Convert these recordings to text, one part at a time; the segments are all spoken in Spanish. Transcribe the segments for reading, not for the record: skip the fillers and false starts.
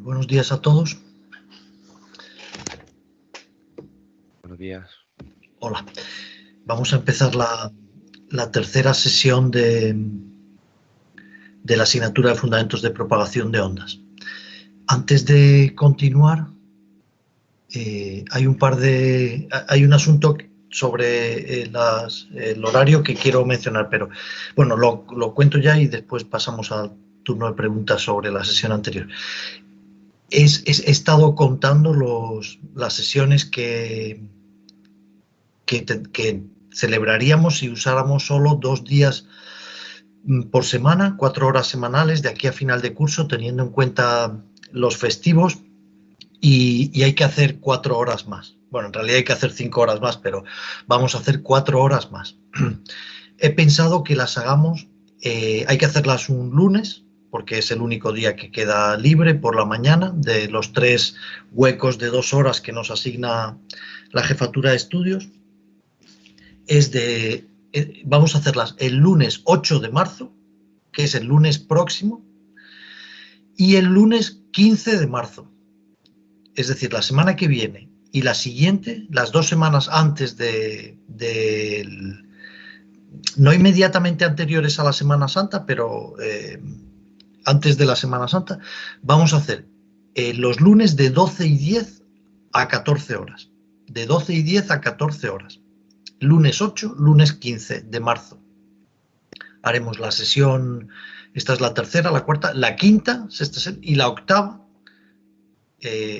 Buenos días a todos. Buenos días. Hola. Vamos a empezar la tercera sesión de la asignatura de Fundamentos de Propagación de Ondas. Antes de continuar, hay un asunto sobre el horario que quiero mencionar, pero bueno, lo cuento ya y después pasamos al turno de preguntas sobre la sesión anterior. He estado contando las sesiones que celebraríamos si usáramos solo 2 días por semana, 4 horas semanales de aquí a final de curso, teniendo en cuenta los festivos, y hay que hacer 4 horas más. Bueno, en realidad hay que hacer 5 horas más, pero vamos a hacer 4 horas más. He pensado que las hagamos, hay que hacerlas un lunes, porque es el único día que queda libre por la mañana, de los 3 huecos de 2 horas que nos asigna la jefatura de estudios. Vamos a hacerlas el lunes 8 de marzo, que es el lunes próximo, y el lunes 15 de marzo. Es decir, la semana que viene y la siguiente, las 2 semanas antes no inmediatamente anteriores a la Semana Santa, pero antes de la Semana Santa, vamos a hacer los lunes de 12 y 10 a 14 horas. De 12 y 10 a 14 horas. Lunes 8, lunes 15 de marzo. Haremos la sesión, esta es la tercera, la cuarta, la quinta, sexta y la octava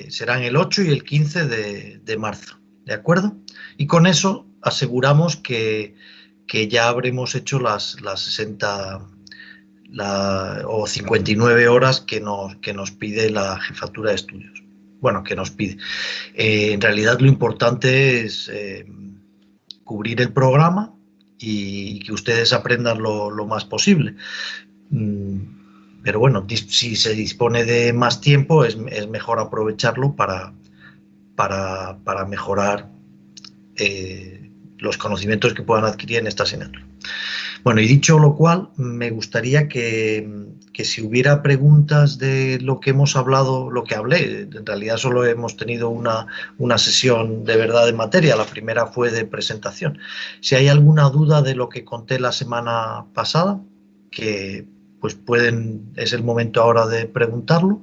serán el 8 y el 15 de marzo, ¿de acuerdo? Y con eso aseguramos que ya habremos hecho las 60 o 59 horas que nos pide la jefatura de estudios. Bueno, que nos pide. En realidad lo importante es cubrir el programa y que ustedes aprendan lo más posible. Pero bueno, si se dispone de más tiempo, es mejor aprovecharlo para mejorar los conocimientos que puedan adquirir en esta asignatura. Bueno, y dicho lo cual, me gustaría que si hubiera preguntas de lo que hemos hablado, lo que hablé, en realidad solo hemos tenido una sesión de verdad de materia, la primera fue de presentación. Si hay alguna duda de lo que conté la semana pasada, que pues es el momento ahora de preguntarlo.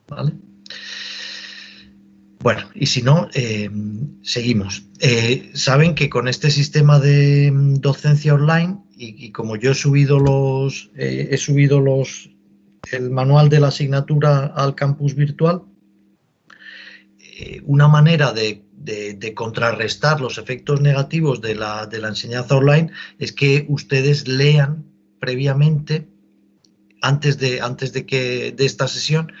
¿Vale? Bueno, y si no, seguimos. Saben que con este sistema de docencia online, y como yo he subido el manual de la asignatura al campus virtual, una manera de contrarrestar los efectos negativos de la enseñanza online es que ustedes lean previamente, antes de esta sesión,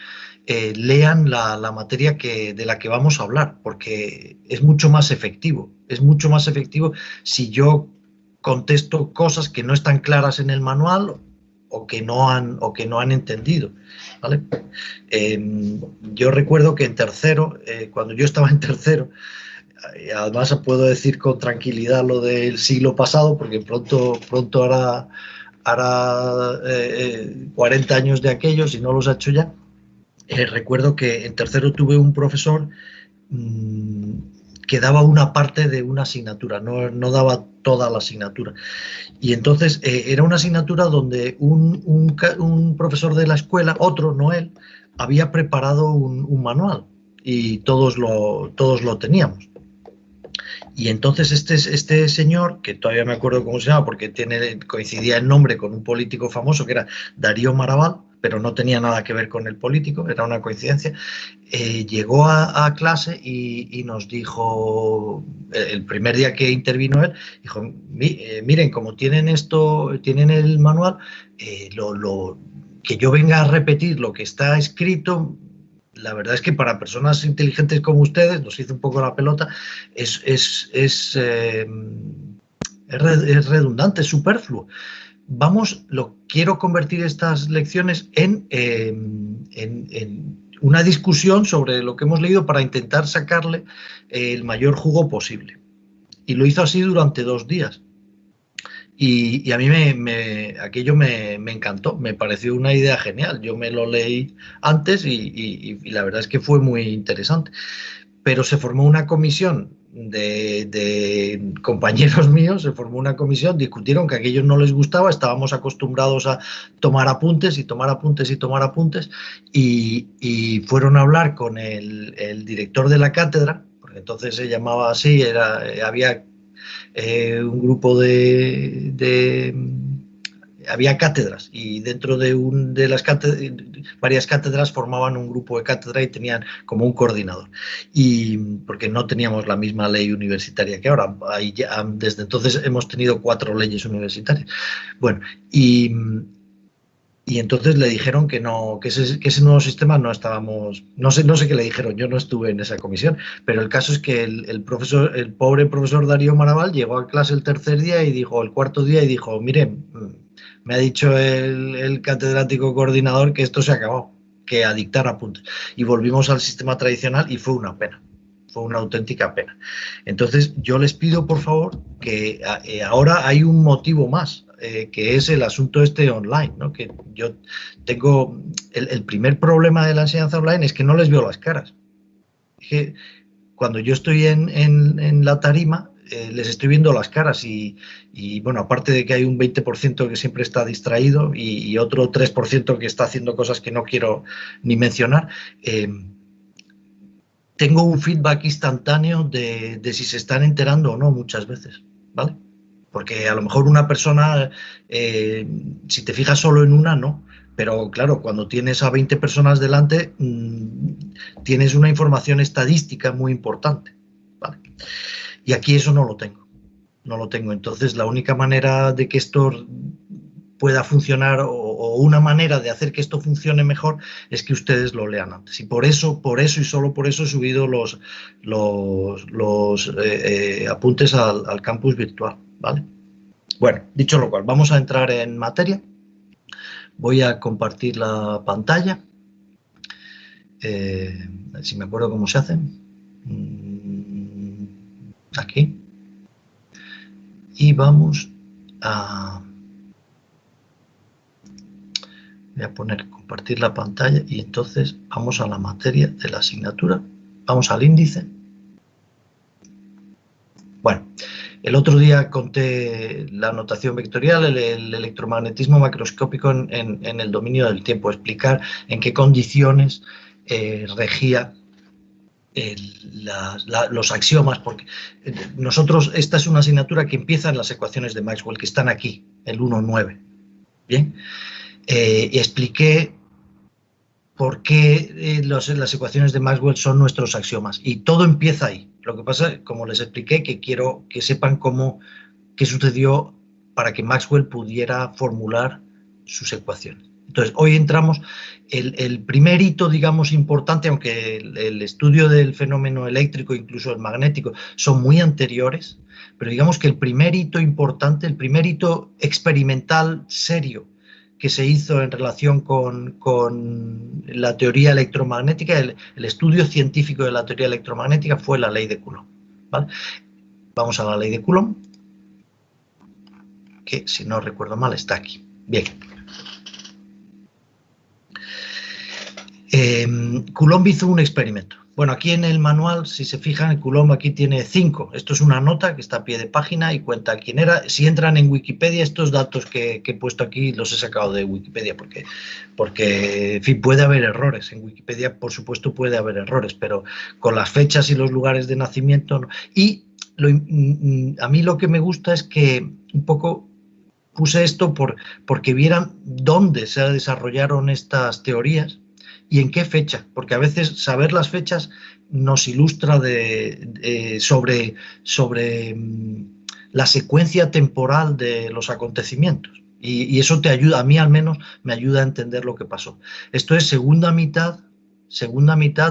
lean la materia de la que vamos a hablar, porque es mucho más efectivo. Es mucho más efectivo si yo contesto cosas que no están claras en el manual o que no han entendido, ¿vale? Yo recuerdo que en tercero, cuando yo estaba en tercero, además puedo decir con tranquilidad lo del siglo pasado, porque pronto hará 40 años de aquello, si no los ha hecho ya. Recuerdo que en tercero tuve un profesor que daba una parte de una asignatura, no daba toda la asignatura. Y entonces era una asignatura donde un profesor de la escuela, otro, no él, había preparado un manual y todos lo teníamos. Y entonces este señor, que todavía me acuerdo cómo se llama, porque coincidía el nombre con un político famoso que era Darío Maraval, pero no tenía nada que ver con el político, era una coincidencia, llegó a clase y nos dijo, el primer día que intervino él, dijo, miren, como tienen el manual, que yo venga a repetir lo que está escrito, la verdad es que para personas inteligentes como ustedes, nos hizo un poco la pelota, es redundante, es superfluo. Quiero convertir estas lecciones en una discusión sobre lo que hemos leído para intentar sacarle el mayor jugo posible. Y lo hizo así durante 2 días. Y a mí aquello me encantó, me pareció una idea genial. Yo me lo leí antes y la verdad es que fue muy interesante. Pero se formó una comisión de compañeros míos, se formó una comisión, discutieron que a aquellos no les gustaba, estábamos acostumbrados a tomar apuntes y tomar apuntes y tomar apuntes, y fueron a hablar con el director de la cátedra, porque entonces se llamaba así, había un grupo había cátedras y dentro de las cátedras, varias cátedras formaban un grupo de cátedra y tenían como un coordinador. Y porque no teníamos la misma ley universitaria que ahora. Desde entonces hemos tenido 4 leyes universitarias. Bueno, y entonces le dijeron que no, que ese nuevo sistema no estábamos, no sé qué le dijeron, yo no estuve en esa comisión, pero el caso es que el pobre profesor Darío Maraval llegó a clase el tercer día y dijo, el cuarto día y dijo, miren, me ha dicho el catedrático coordinador que esto se ha acabado, que a dictar apuntes. Y volvimos al sistema tradicional y fue una pena. Fue una auténtica pena. Entonces, yo les pido, por favor, que ahora hay un motivo más, que es el asunto este online, ¿no? Que yo tengo, el primer problema de la enseñanza online es que no les veo las caras. Es que cuando yo estoy en la tarima, les estoy viendo las caras y, bueno, aparte de que hay un 20% que siempre está distraído y otro 3% que está haciendo cosas que no quiero ni mencionar, tengo un feedback instantáneo de si se están enterando o no muchas veces, ¿vale? Porque a lo mejor una persona, si te fijas solo en una, no. Pero claro, cuando tienes a 20 personas delante, tienes una información estadística muy importante, ¿vale? Y aquí eso no lo tengo. No lo tengo. Entonces, la única manera de que esto pueda funcionar o una manera de hacer que esto funcione mejor es que ustedes lo lean antes. Y por eso y solo por eso he subido los apuntes al campus virtual, ¿vale? Bueno, dicho lo cual, vamos a entrar en materia. Voy a compartir la pantalla. A ver si me acuerdo cómo se hace. Aquí. Y vamos a... Voy a poner compartir la pantalla y entonces vamos a la materia de la asignatura. Vamos al índice. Bueno, el otro día conté la notación vectorial, el electromagnetismo macroscópico en el dominio del tiempo, explicar en qué condiciones regía los axiomas, porque nosotros, esta es una asignatura que empieza en las ecuaciones de Maxwell, que están aquí, el 1.9. Bien, y expliqué por qué las ecuaciones de Maxwell son nuestros axiomas, y todo empieza ahí. Lo que pasa, como les expliqué, que quiero que sepan qué sucedió para que Maxwell pudiera formular sus ecuaciones. Entonces, hoy entramos, el primer hito, digamos, importante, aunque el estudio del fenómeno eléctrico, incluso el magnético, son muy anteriores, pero digamos que el primer hito importante, el primer hito experimental serio que se hizo en relación con la teoría electromagnética, el estudio científico de la teoría electromagnética fue la ley de Coulomb, ¿vale? Vamos a la ley de Coulomb, que si no recuerdo mal está aquí. Bien. Coulomb hizo un experimento. Bueno, aquí en el manual, si se fijan, Coulomb aquí tiene 5. Esto es una nota que está a pie de página y cuenta quién era. Si entran en Wikipedia, estos datos que he puesto aquí los he sacado de Wikipedia porque en fin, puede haber errores. En Wikipedia, por supuesto, puede haber errores, pero con las fechas y los lugares de nacimiento no. Y a mí lo que me gusta es que un poco puse esto porque vieran dónde se desarrollaron estas teorías y en qué fecha, porque a veces saber las fechas nos ilustra sobre la secuencia temporal de los acontecimientos, y eso te ayuda, a mí al menos me ayuda a entender lo que pasó. Esto es segunda mitad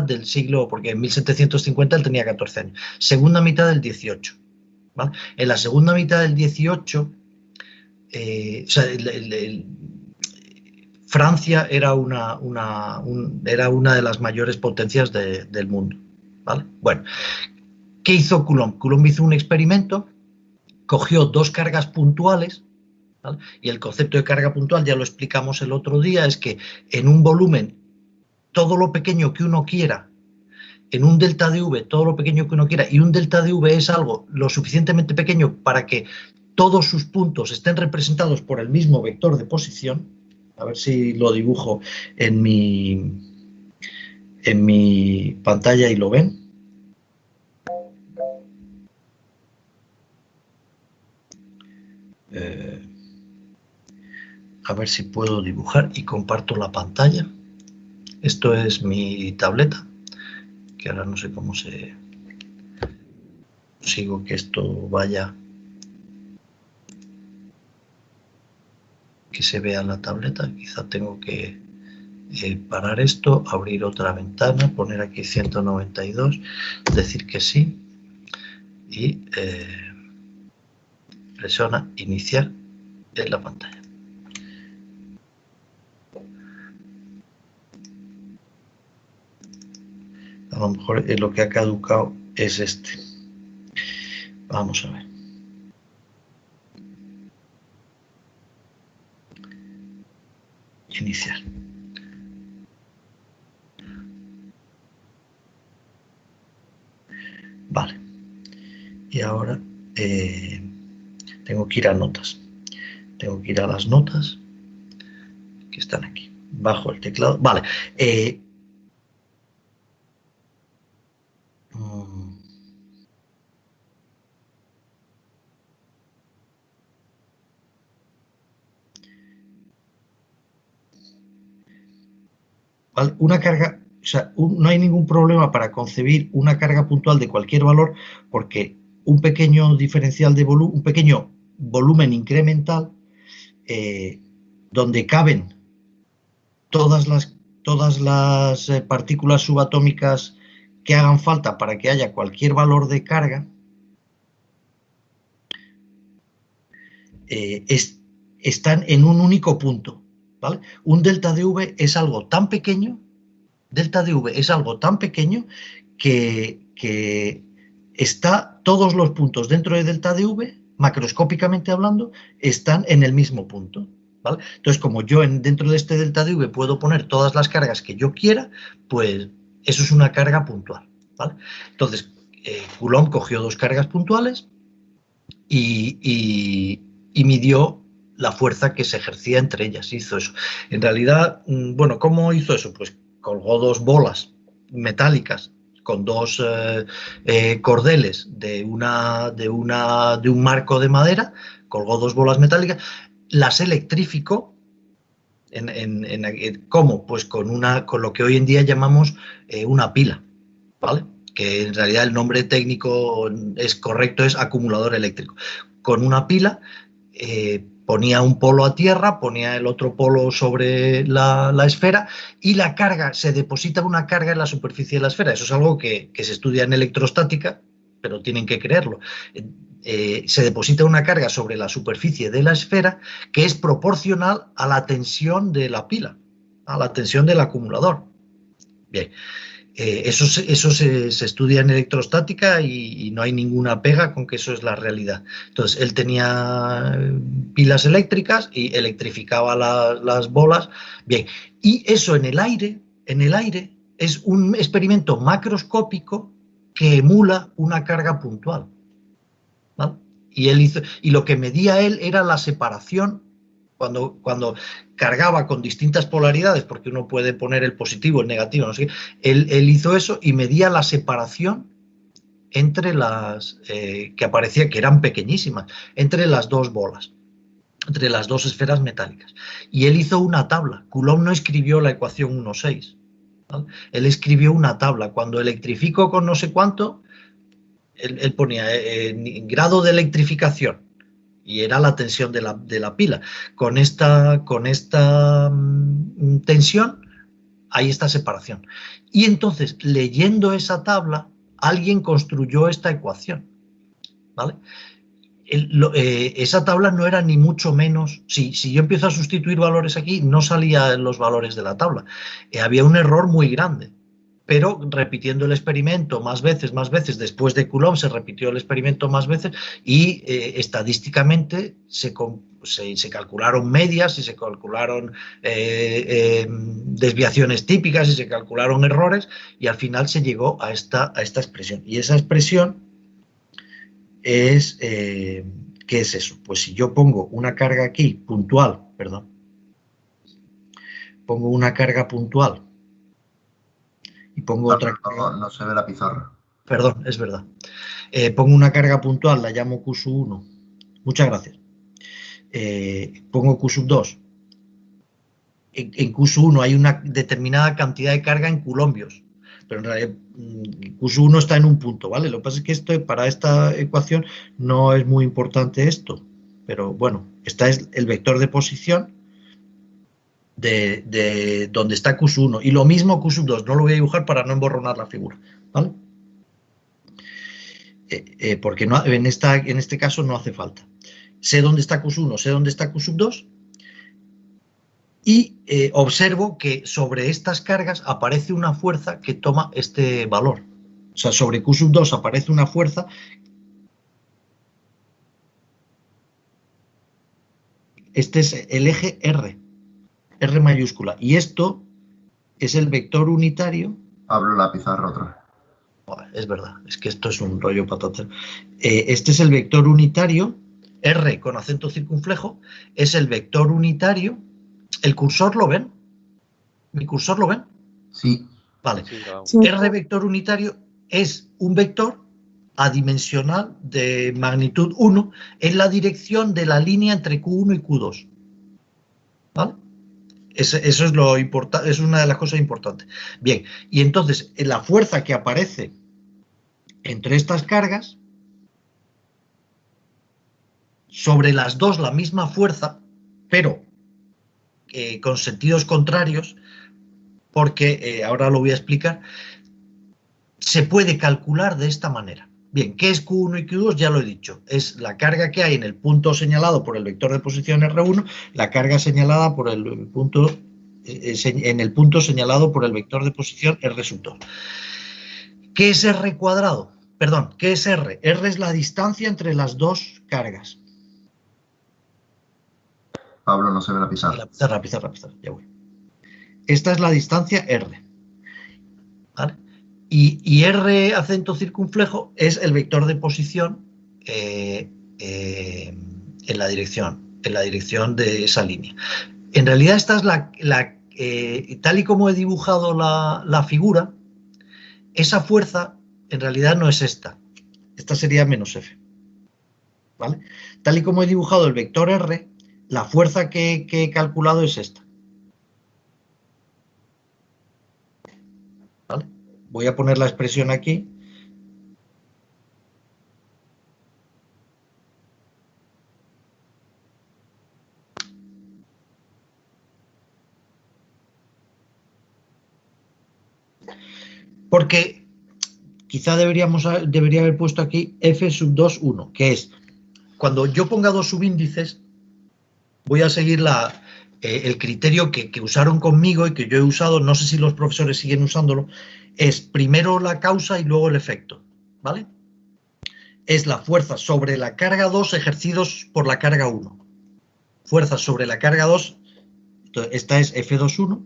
del siglo, porque en 1750 él tenía 14 años, segunda mitad del 18, ¿vale? En la segunda mitad del 18, o sea, Francia era una de las mayores potencias del mundo, ¿vale? Bueno, ¿qué hizo Coulomb? Coulomb hizo un experimento, cogió 2 cargas puntuales, ¿vale? Y el concepto de carga puntual, ya lo explicamos el otro día, es que en un volumen, todo lo pequeño que uno quiera, en un delta de V, todo lo pequeño que uno quiera, y un delta de V es algo lo suficientemente pequeño para que todos sus puntos estén representados por el mismo vector de posición. A ver si lo dibujo en mi pantalla y lo ven. A ver si puedo dibujar y comparto la pantalla. Esto es mi tableta, que ahora no sé cómo se consigo que esto vaya, que se vea la tableta. Quizá tengo que parar esto, abrir otra ventana, poner aquí 192, decir que sí y presiona iniciar en la pantalla. A lo mejor lo que ha caducado es este. Vamos a ver. Iniciar. Vale. Y ahora tengo que ir a notas. Tengo que ir a las notas que están aquí. Bajo el teclado. Vale. Una carga, o sea, no hay ningún problema para concebir una carga puntual de cualquier valor, porque un pequeño diferencial de volumen, un pequeño volumen incremental, donde caben todas las partículas subatómicas que hagan falta para que haya cualquier valor de carga, están en un único punto, ¿vale? Un delta de V es algo tan pequeño, que está, todos los puntos dentro de delta de V, macroscópicamente hablando, están en el mismo punto, ¿vale? Entonces, como yo dentro de este delta de V puedo poner todas las cargas que yo quiera, pues eso es una carga puntual, ¿vale? Entonces, Coulomb cogió dos cargas puntuales y midió la fuerza que se ejercía entre ellas. Hizo eso. En realidad, bueno, ¿cómo hizo eso? Pues colgó dos bolas metálicas con dos cordeles de un marco de madera, colgó dos bolas metálicas, las electrificó. ¿Cómo? Pues con lo que hoy en día llamamos una pila, ¿vale? Que en realidad el nombre técnico es correcto, es acumulador eléctrico. Con una pila ponía un polo a tierra, ponía el otro polo sobre la esfera y la carga, se deposita una carga en la superficie de la esfera. Eso es algo que se estudia en electrostática, pero tienen que creerlo. Se deposita una carga sobre la superficie de la esfera que es proporcional a la tensión de la pila, a la tensión del acumulador. Bien. Eso se estudia en electrostática y no hay ninguna pega con que eso es la realidad. Entonces, él tenía pilas eléctricas y electrificaba las bolas. Bien, y eso en el aire es un experimento macroscópico que emula una carga puntual, ¿vale? Y lo que medía él era la separación. Cuando cargaba con distintas polaridades, porque uno puede poner el positivo, el negativo, no sé qué, él hizo eso y medía la separación entre las que aparecía, que eran pequeñísimas, entre las dos bolas, entre las dos esferas metálicas. Y él hizo una tabla. Coulomb no escribió la ecuación 1,6, ¿vale? Él escribió una tabla. Cuando electrifico con no sé cuánto, él ponía grado de electrificación, y era la tensión de la pila. Con esta tensión hay esta separación. Y entonces, leyendo esa tabla, alguien construyó esta ecuación, ¿vale? Esa tabla no era ni mucho menos, si yo empiezo a sustituir valores aquí, no salían los valores de la tabla. Había un error muy grande. pero repitiendo el experimento más veces, después de Coulomb se repitió el experimento más veces y estadísticamente se calcularon medias y se calcularon desviaciones típicas y se calcularon errores y al final se llegó a esta expresión. Y esa expresión es, ¿qué es eso? Pues si yo pongo una carga aquí puntual, perdón, pongo una carga puntual y pongo otra carga... No se ve la pizarra. Perdón, es verdad. Pongo una carga puntual, la llamo Q sub 1. Muchas gracias. Pongo Q sub 2. En Q sub 1 hay una determinada cantidad de carga en coulombios, pero en realidad Q sub 1 está en un punto, ¿vale? Lo que pasa es que esto, para esta ecuación no es muy importante esto, pero bueno, este es el vector de posición de donde está Q sub 1 y lo mismo Q sub 2, no lo voy a dibujar para no emborronar la figura, ¿vale? Porque no, en este caso no hace falta. Sé dónde está Q sub 1, sé dónde está Q sub 2 y observo que sobre estas cargas aparece una fuerza que toma este valor. O sea, sobre Q sub 2 aparece una fuerza. Este es el eje R, R mayúscula, y esto es el vector unitario. Abro la pizarra otra vez. Es verdad, es que esto es un rollo patatero. Este es el vector unitario, R con acento circunflejo, es el vector unitario. ¿El cursor lo ven? ¿Mi cursor lo ven? Sí. Vale. Sí, R vector unitario es un vector adimensional de magnitud 1 en la dirección de la línea entre Q1 y Q2. ¿Vale? Eso es lo importante, es una de las cosas importantes. Bien, y entonces la fuerza que aparece entre estas cargas, sobre las dos la misma fuerza, pero con sentidos contrarios, porque ahora lo voy a explicar, se puede calcular de esta manera. Bien, ¿qué es Q1 y Q2? Ya lo he dicho, es la carga que hay en el punto señalado por el vector de posición R1, la carga señalada por el punto, en el punto señalado por el vector de posición R sub 2. ¿Qué es R cuadrado? Perdón, ¿qué es R? R es la distancia entre las dos cargas. Pablo, no se ve la pizarra. La pizarra, ya voy. Esta es la distancia R. ¿Vale? Y R acento circunflejo es el vector de posición en la dirección de esa línea. En realidad esta es tal y como he dibujado la figura, esa fuerza en realidad no es esta. Esta sería menos F. ¿Vale? Tal y como he dibujado el vector R, la fuerza que he calculado es esta. ¿Vale? Voy a poner la expresión aquí. Porque quizá debería haber puesto aquí F sub 2, 1, que es, cuando yo ponga dos subíndices, voy a seguir el criterio que usaron conmigo y que yo he usado, no sé si los profesores siguen usándolo, es primero la causa y luego el efecto, ¿vale? Es la fuerza sobre la carga 2 ejercidos por la carga 1. Fuerza sobre la carga 2, esta es F2,1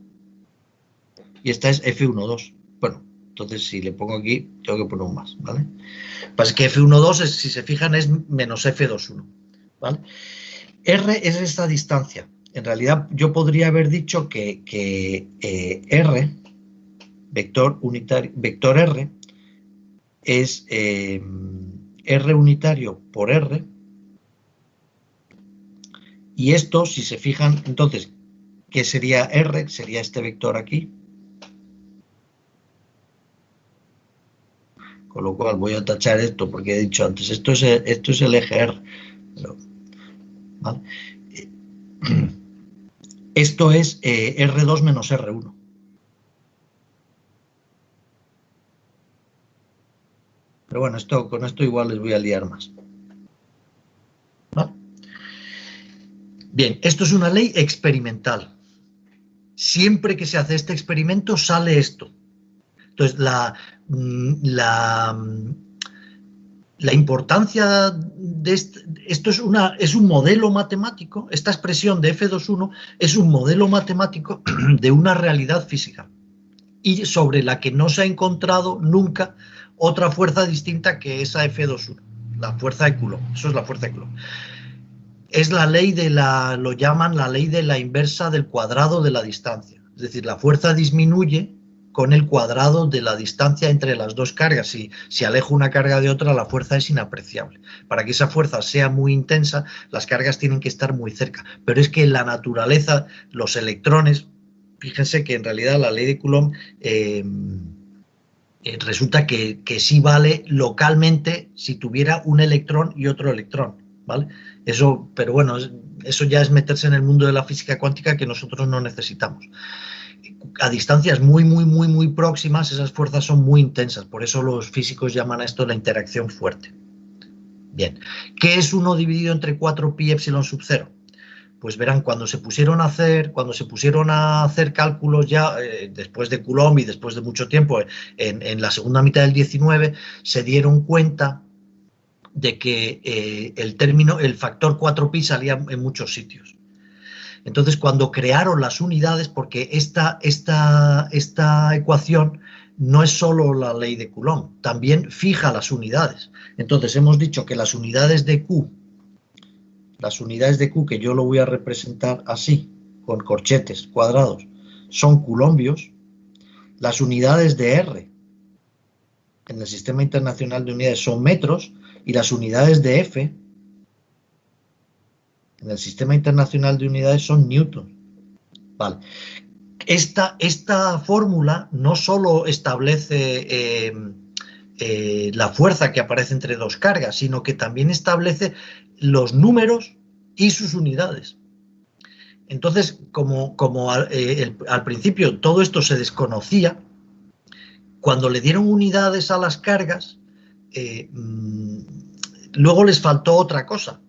y esta es F1,2. Bueno, entonces si le pongo aquí, tengo que poner un más, ¿vale? Pasa que F1,2, si se fijan, es menos F2,1, ¿vale? R es esta distancia. En realidad yo podría haber dicho que R, vector unitario, vector R, es R unitario por R, y esto, si se fijan, entonces, ¿qué sería R? Sería este vector aquí. Con lo cual voy a tachar esto, porque he dicho antes, esto es el eje R. Pero, ¿vale? Esto es R2 menos R1. Pero bueno, con esto igual les voy a liar más. ¿Vale? Bien, esto es una ley experimental. Siempre que se hace este experimento sale esto. Entonces, la importancia de esto es un modelo matemático, esta expresión de F2.1 es un modelo matemático de una realidad física y sobre la que no se ha encontrado nunca otra fuerza distinta que esa F2.1, la fuerza de Coulomb. Eso es la fuerza de Coulomb. Es la ley lo llaman la ley de la inversa del cuadrado de la distancia. Es decir, la fuerza disminuye con el cuadrado de la distancia entre las dos cargas. Si alejo una carga de otra, la fuerza es inapreciable. Para que esa fuerza sea muy intensa, las cargas tienen que estar muy cerca. Pero es que en la naturaleza, los electrones, fíjense que en realidad la ley de Coulomb resulta que sí vale localmente si tuviera un electrón y otro electrón, ¿vale? Eso, pero bueno, eso ya es meterse en el mundo de la física cuántica que nosotros no necesitamos. A distancias muy próximas, esas fuerzas son muy intensas, por eso los físicos llaman a esto la interacción fuerte. Bien, ¿qué es 1 dividido entre 4pi epsilon sub 0? Pues verán, cuando se pusieron a hacer cálculos ya después de Coulomb y después de mucho tiempo, en la segunda mitad del 19, se dieron cuenta de que el factor 4pi salía en muchos sitios. Entonces, cuando crearon las unidades, porque esta ecuación no es solo la ley de Coulomb, también fija las unidades. Entonces, hemos dicho que las unidades de Q, que yo lo voy a representar así, con corchetes cuadrados, son coulombios. Las unidades de R en el Sistema Internacional de Unidades son metros, y las unidades de F en el Sistema Internacional de Unidades son newtons. Vale. Esta fórmula no solo establece la fuerza que aparece entre dos cargas, sino que también establece los números y sus unidades. Entonces, como al principio todo esto se desconocía, cuando le dieron unidades a las cargas, luego les faltó otra cosa,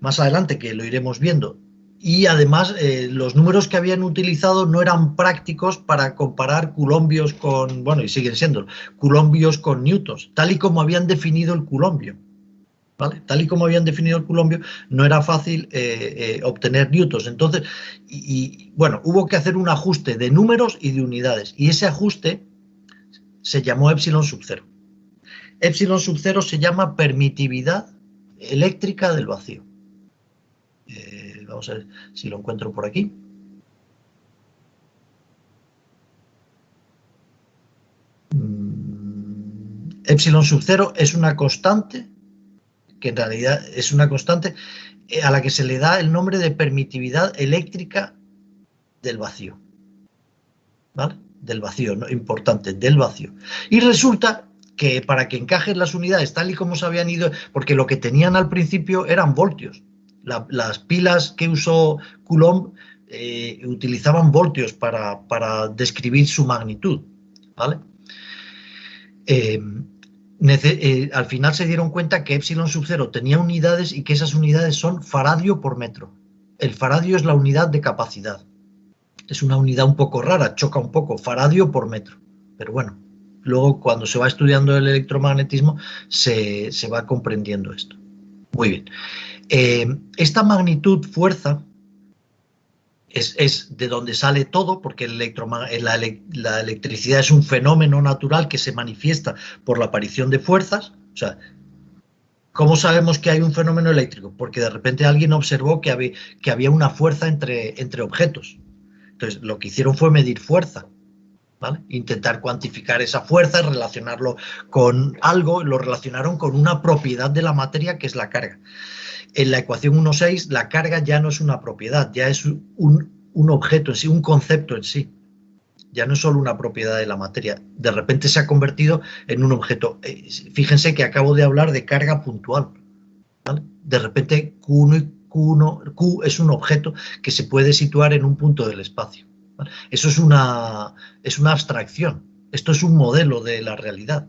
más adelante, que lo iremos viendo. Y además los números que habían utilizado no eran prácticos para comparar coulombios con, bueno, y siguen siendo, coulombios con newtons, tal y como habían definido el coulombio. ¿Vale? Tal y como habían definido el coulombio, no era fácil obtener newtons. Entonces, bueno, hubo que hacer un ajuste de números y de unidades. Y ese ajuste se llamó epsilon sub 0. Epsilon sub 0 se llama permitividad eléctrica del vacío. Vamos a ver si lo encuentro por aquí. Epsilon sub 0 es una constante, que en realidad es una constante a la que se le da el nombre de permitividad eléctrica del vacío. ¿Vale? Del vacío, ¿no? Importante, del vacío. Y resulta que para que encajen las unidades tal y como se habían ido, porque lo que tenían al principio eran voltios. Las pilas que usó Coulomb utilizaban voltios para describir su magnitud, ¿vale? Al final se dieron cuenta que epsilon sub 0 tenía unidades y que esas unidades son faradio por metro. El faradio es la unidad de capacidad. Es una unidad un poco rara, choca un poco, faradio por metro. Pero bueno, luego cuando se va estudiando el electromagnetismo se va comprendiendo esto. Muy bien. Esta magnitud fuerza es de donde sale todo, porque la electricidad es un fenómeno natural que se manifiesta por la aparición de fuerzas. O sea, ¿cómo sabemos que hay un fenómeno eléctrico? Porque de repente alguien observó que había una fuerza entre objetos. Entonces, lo que hicieron fue medir fuerza, ¿vale? Intentar cuantificar esa fuerza, relacionarlo con algo, lo relacionaron con una propiedad de la materia que es la carga. En la ecuación 1.6 la carga ya no es una propiedad, ya es un objeto en sí, un concepto en sí. Ya no es solo una propiedad de la materia, de repente se ha convertido en un objeto. Fíjense que acabo de hablar de carga puntual, ¿vale? De repente Q es un objeto que se puede situar en un punto del espacio, ¿vale? Eso es una abstracción, esto es un modelo de la realidad,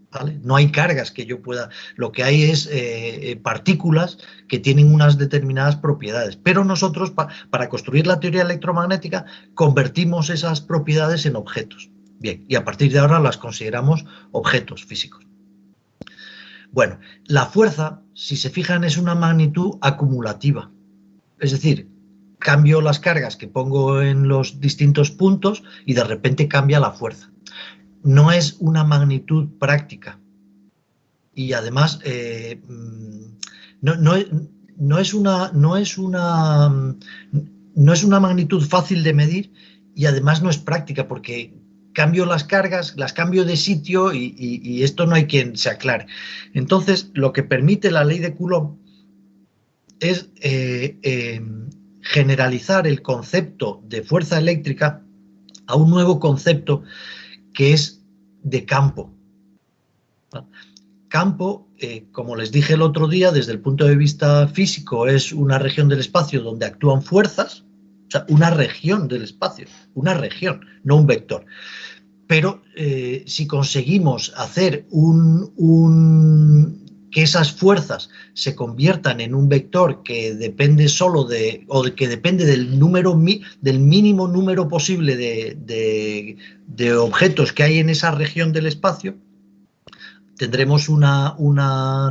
¿vale? No hay cargas que yo pueda, lo que hay es partículas que tienen unas determinadas propiedades, pero nosotros para construir la teoría electromagnética convertimos esas propiedades en objetos. Bien, y a partir de ahora las consideramos objetos físicos. Bueno, la fuerza, si se fijan, es una magnitud acumulativa. Es decir, cambio las cargas que pongo en los distintos puntos y de repente cambia la fuerza. No es una magnitud práctica. Y además, no es una magnitud fácil de medir y además no es práctica porque cambio las cargas, las cambio de sitio y esto no hay quien se aclare. Entonces, lo que permite la ley de Coulomb es generalizar el concepto de fuerza eléctrica a un nuevo concepto que es de campo. Campo, como les dije el otro día, desde el punto de vista físico, es una región del espacio donde actúan fuerzas, o sea, una región del espacio, una región, no un vector. Pero si conseguimos hacer que esas fuerzas se conviertan en un vector que depende solo que depende del mínimo número posible de objetos que hay en esa región del espacio, tendremos una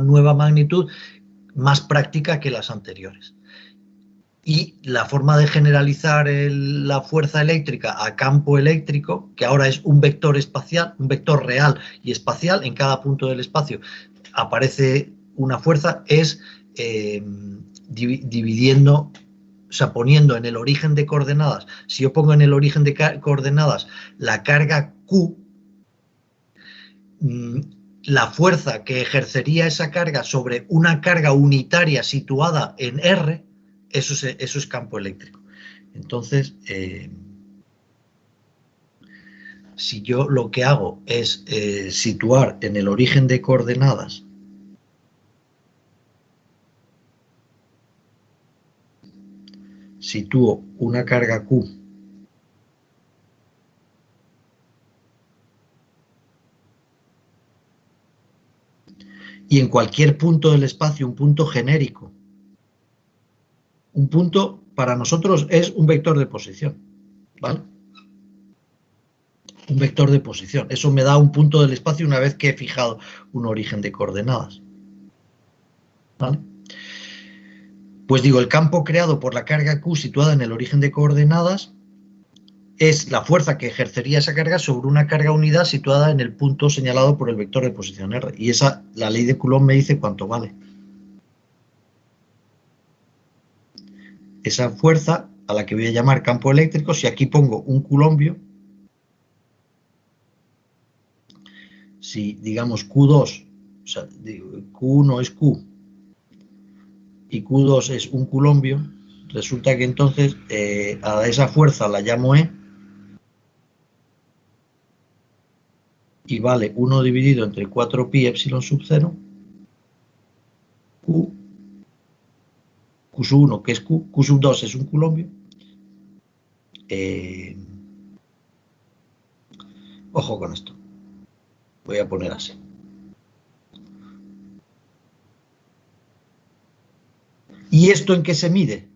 nueva magnitud más práctica que las anteriores. Y la forma de generalizar la fuerza eléctrica a campo eléctrico, que ahora es un vector espacial, un vector real y espacial, en cada punto del espacio aparece una fuerza, es dividiendo, o sea, poniendo en el origen de coordenadas. Si yo pongo en el origen de coordenadas la carga Q, la fuerza que ejercería esa carga sobre una carga unitaria situada en R, eso es campo eléctrico. Entonces, si yo lo que hago es situar en el origen de coordenadas sitúo una carga Q y en cualquier punto del espacio, un punto genérico, un punto para nosotros es un vector de posición, ¿vale? Un vector de posición. Eso me da un punto del espacio una vez que he fijado un origen de coordenadas, ¿vale? Pues digo, el campo creado por la carga Q situada en el origen de coordenadas es la fuerza que ejercería esa carga sobre una carga unidad situada en el punto señalado por el vector de posición R. Y la ley de Coulomb me dice cuánto vale. Esa fuerza, a la que voy a llamar campo eléctrico, si aquí pongo un coulombio, si digamos Q2, o sea, Q1 es Q y Q2 es un coulombio, resulta que entonces a esa fuerza la llamo E y vale 1 dividido entre 4pi epsilon sub 0 Q, Q sub 1 que es Q, Q sub 2 es un coulombio. Ojo con esto. Voy a poner así. ¿Y esto en qué se mide?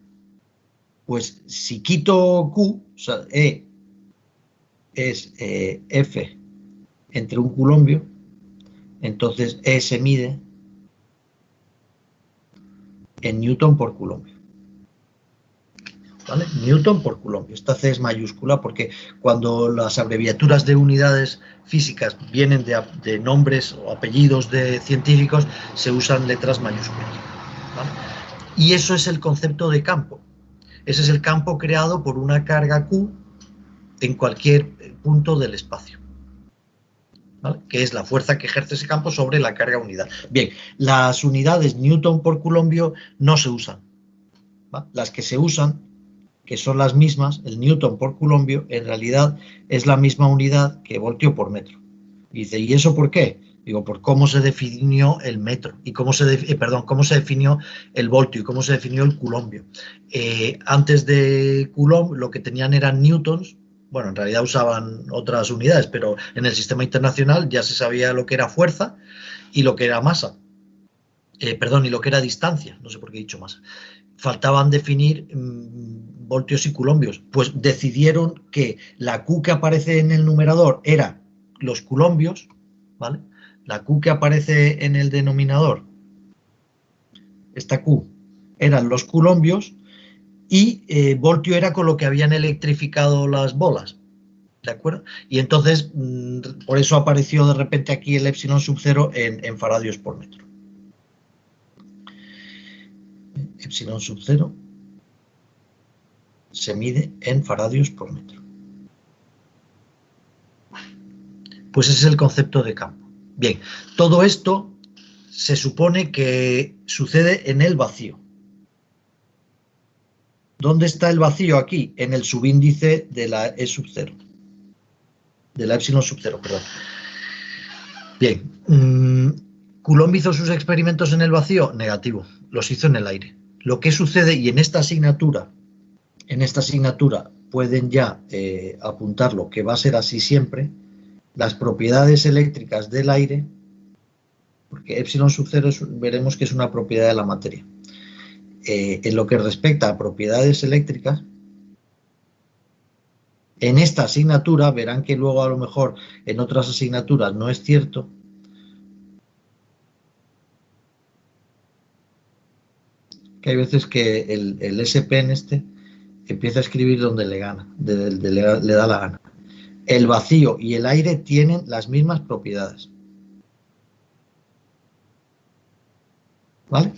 Pues si quito Q, o sea, E es F entre un coulombio, entonces E se mide en Newton por coulombio. ¿Vale? Newton por coulombio. Esta C es mayúscula porque cuando las abreviaturas de unidades físicas vienen de nombres o apellidos de científicos, se usan letras mayúsculas. ¿Vale? Y eso es el concepto de campo. Ese es el campo creado por una carga Q en cualquier punto del espacio, ¿vale? Que es la fuerza que ejerce ese campo sobre la carga unidad. Bien, las unidades Newton por coulombio no se usan, ¿vale? Las que se usan, que son las mismas, el Newton por coulombio, en realidad es la misma unidad que voltio por metro. Y dice, ¿y eso por qué? Digo, por cómo se definió el metro y cómo se definió el voltio y cómo se definió el coulombio. Antes de Coulomb lo que tenían eran newtons. Bueno, en realidad usaban otras unidades, pero en el sistema internacional ya se sabía lo que era fuerza y lo que era masa. Y lo que era distancia, no sé por qué he dicho masa. Faltaban definir voltios y culombios. Pues decidieron que la Q que aparece en el numerador era los culombios, ¿vale? La Q que aparece en el denominador, esta Q, eran los culombios y voltio era con lo que habían electrificado las bolas, ¿de acuerdo? Y entonces, por eso apareció de repente aquí el epsilon sub 0 en faradios por metro. Epsilon sub 0 se mide en faradios por metro. Pues ese es el concepto de campo. Bien, todo esto se supone que sucede en el vacío. ¿Dónde está el vacío? Aquí, en el subíndice de la E sub 0. De la epsilon sub 0, perdón. Bien, ¿Coulomb hizo sus experimentos en el vacío? Negativo, los hizo en el aire. Lo que sucede, y en esta asignatura pueden ya apuntarlo, que va a ser así siempre, las propiedades eléctricas del aire, porque epsilon sub 0 veremos que es una propiedad de la materia. En lo que respecta a propiedades eléctricas, en esta asignatura, verán que luego a lo mejor en otras asignaturas no es cierto, que hay veces que el SP en este empieza a escribir donde le gana, le da la gana. El vacío y el aire tienen las mismas propiedades. ¿Vale?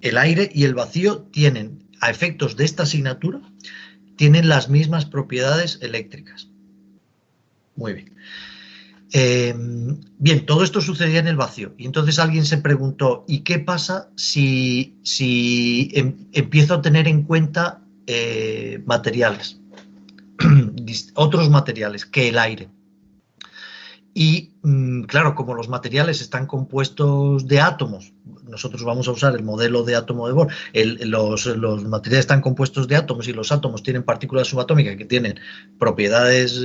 El aire y el vacío tienen, a efectos de esta asignatura, tienen las mismas propiedades eléctricas. Muy bien. Bien, todo esto sucedía en el vacío. Y entonces alguien se preguntó, ¿y qué pasa si empiezo a tener en cuenta materiales? Otros materiales que el aire. Y claro, como los materiales están compuestos de átomos, nosotros vamos a usar el modelo de átomo de Bohr, los materiales están compuestos de átomos y los átomos tienen partículas subatómicas que tienen propiedades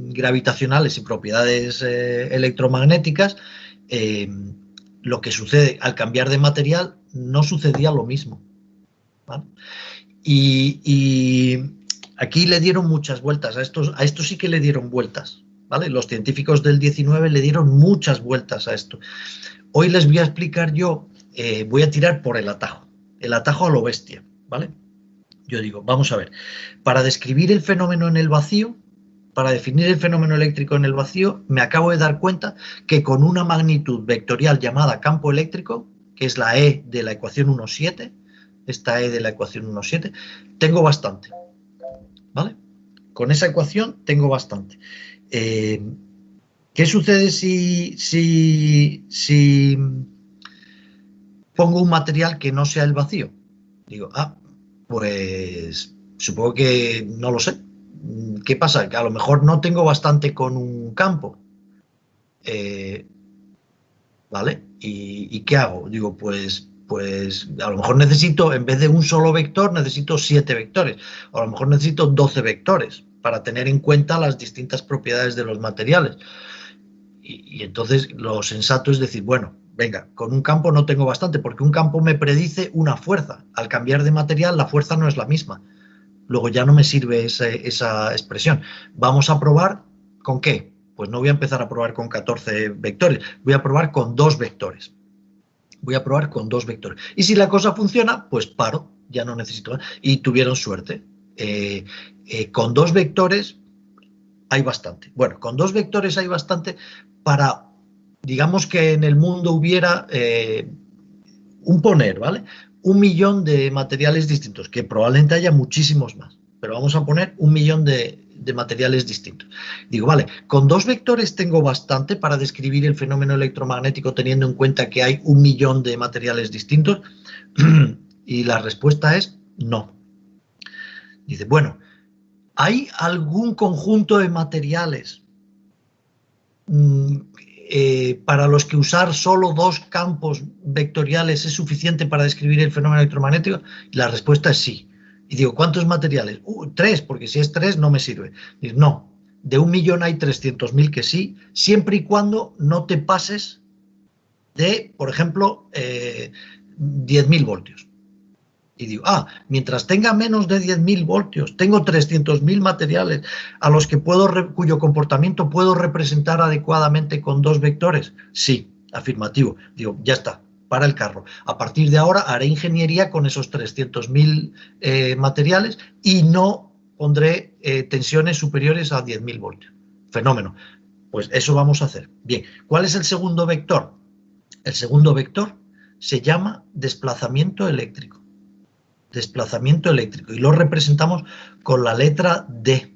gravitacionales y propiedades electromagnéticas, lo que sucede al cambiar de material no sucedía lo mismo, ¿vale? Y aquí le dieron muchas vueltas, a esto sí que le dieron vueltas, ¿vale? Los científicos del 19 le dieron muchas vueltas a esto. Hoy les voy a explicar yo, voy a tirar por el atajo a lo bestia, ¿vale? Yo digo, vamos a ver, para describir el fenómeno en el vacío, para definir el fenómeno eléctrico en el vacío, me acabo de dar cuenta que con una magnitud vectorial llamada campo eléctrico, que es la E de la ecuación 1,7, esta E de la ecuación 1,7, tengo bastante, ¿vale? Con esa ecuación tengo bastante. ¿Qué sucede si pongo un material que no sea el vacío? Digo, pues supongo que no lo sé. ¿Qué pasa? Que a lo mejor no tengo bastante con un campo. ¿Vale? ¿Y qué hago? Digo, pues a lo mejor necesito, en vez de un solo vector, necesito 7 vectores. O a lo mejor necesito 12 vectores para tener en cuenta las distintas propiedades de los materiales. Y entonces lo sensato es decir, bueno, venga, con un campo no tengo bastante, porque un campo me predice una fuerza. Al cambiar de material, la fuerza no es la misma. Luego ya no me sirve esa expresión. Vamos a probar ¿con qué? Pues no voy a empezar a probar con 14 vectores, voy a probar con 2 vectores. Y si la cosa funciona, pues paro, ya no necesito más. Y tuvieron suerte. Con 2 vectores hay bastante. Bueno, con 2 vectores hay bastante para, digamos que en el mundo hubiera ¿vale? 1 millón de materiales distintos, que probablemente haya muchísimos más, pero vamos a poner 1 millón de materiales distintos. Digo, vale, con 2 vectores tengo bastante para describir el fenómeno electromagnético teniendo en cuenta que hay 1 millón de materiales distintos. Y la respuesta es no. Dice, bueno, ¿hay algún conjunto de materiales para los que usar solo 2 campos vectoriales es suficiente para describir el fenómeno electromagnético? Y la respuesta es sí. Y digo, ¿cuántos materiales? 3, porque si es 3 no me sirve. Digo, no, de 1 millón hay 300.000 que sí, siempre y cuando no te pases de, por ejemplo, 10.000 voltios. Y digo, mientras tenga menos de 10.000 voltios, tengo 300.000 materiales a los que cuyo comportamiento puedo representar adecuadamente con 2 vectores. Sí, afirmativo. Digo, ya está, para el carro. A partir de ahora haré ingeniería con esos 300.000 materiales y no pondré tensiones superiores a 10.000 voltios. Fenómeno. Pues eso vamos a hacer. Bien, ¿cuál es el segundo vector? El segundo vector se llama desplazamiento eléctrico. Desplazamiento eléctrico, y lo representamos con la letra D.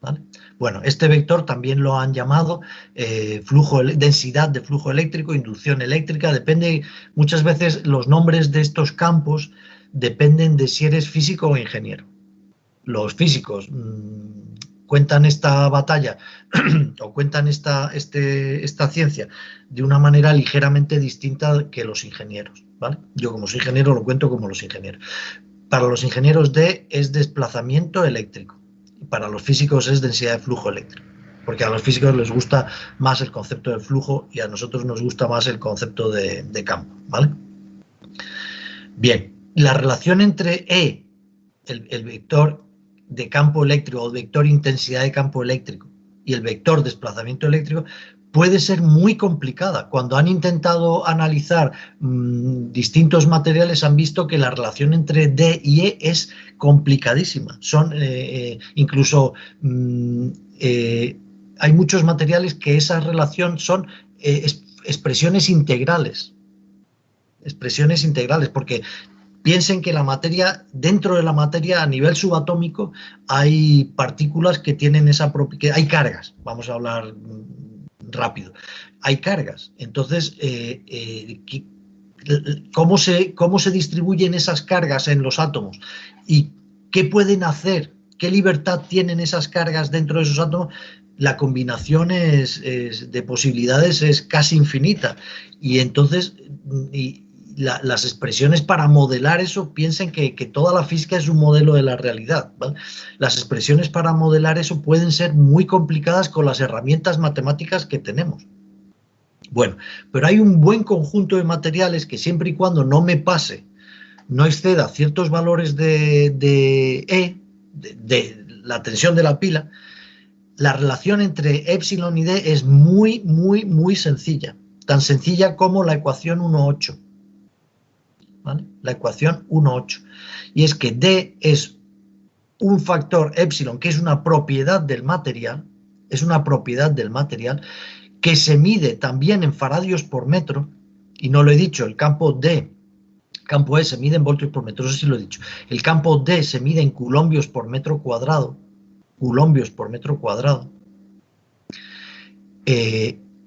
¿Vale? Bueno, este vector también lo han llamado densidad de flujo eléctrico, inducción eléctrica, depende, muchas veces los nombres de estos campos dependen de si eres físico o ingeniero. Los físicos cuentan esta batalla o cuentan esta ciencia de una manera ligeramente distinta que los ingenieros, ¿vale? Yo como soy ingeniero lo cuento como los ingenieros. Para los ingenieros D es desplazamiento eléctrico y para los físicos es densidad de flujo eléctrico, porque a los físicos les gusta más el concepto de flujo y a nosotros nos gusta más el concepto de campo, ¿vale? Bien, la relación entre E, el vector de campo eléctrico o vector intensidad de campo eléctrico y el vector desplazamiento eléctrico puede ser muy complicada. Cuando han intentado analizar distintos materiales han visto que la relación entre D y E es complicadísima. Son incluso hay muchos materiales que esa relación son expresiones integrales. Expresiones integrales, porque piensen que la materia, dentro de la materia a nivel subatómico hay partículas que tienen esa propiedad, hay cargas, vamos a hablar rápido, hay cargas. Entonces, ¿cómo se distribuyen esas cargas en los átomos? ¿Y qué pueden hacer? ¿Qué libertad tienen esas cargas dentro de esos átomos? La combinación de posibilidades es casi infinita. Y entonces... las expresiones para modelar eso, piensen que toda la física es un modelo de la realidad, ¿vale? Las expresiones para modelar eso pueden ser muy complicadas con las herramientas matemáticas que tenemos. Bueno, pero hay un buen conjunto de materiales que siempre y cuando no me pase, no exceda ciertos valores de E, de la tensión de la pila, la relación entre epsilon y D es muy, muy, muy sencilla. Tan sencilla como la ecuación 1,8. ¿Vale? La ecuación 1,8. Y es que D es un factor epsilon, que es una propiedad del material, que se mide también en faradios por metro, y no lo he dicho, el campo D, campo E se mide en voltios por metro, eso sí lo he dicho. El campo D se mide en coulombios por metro cuadrado,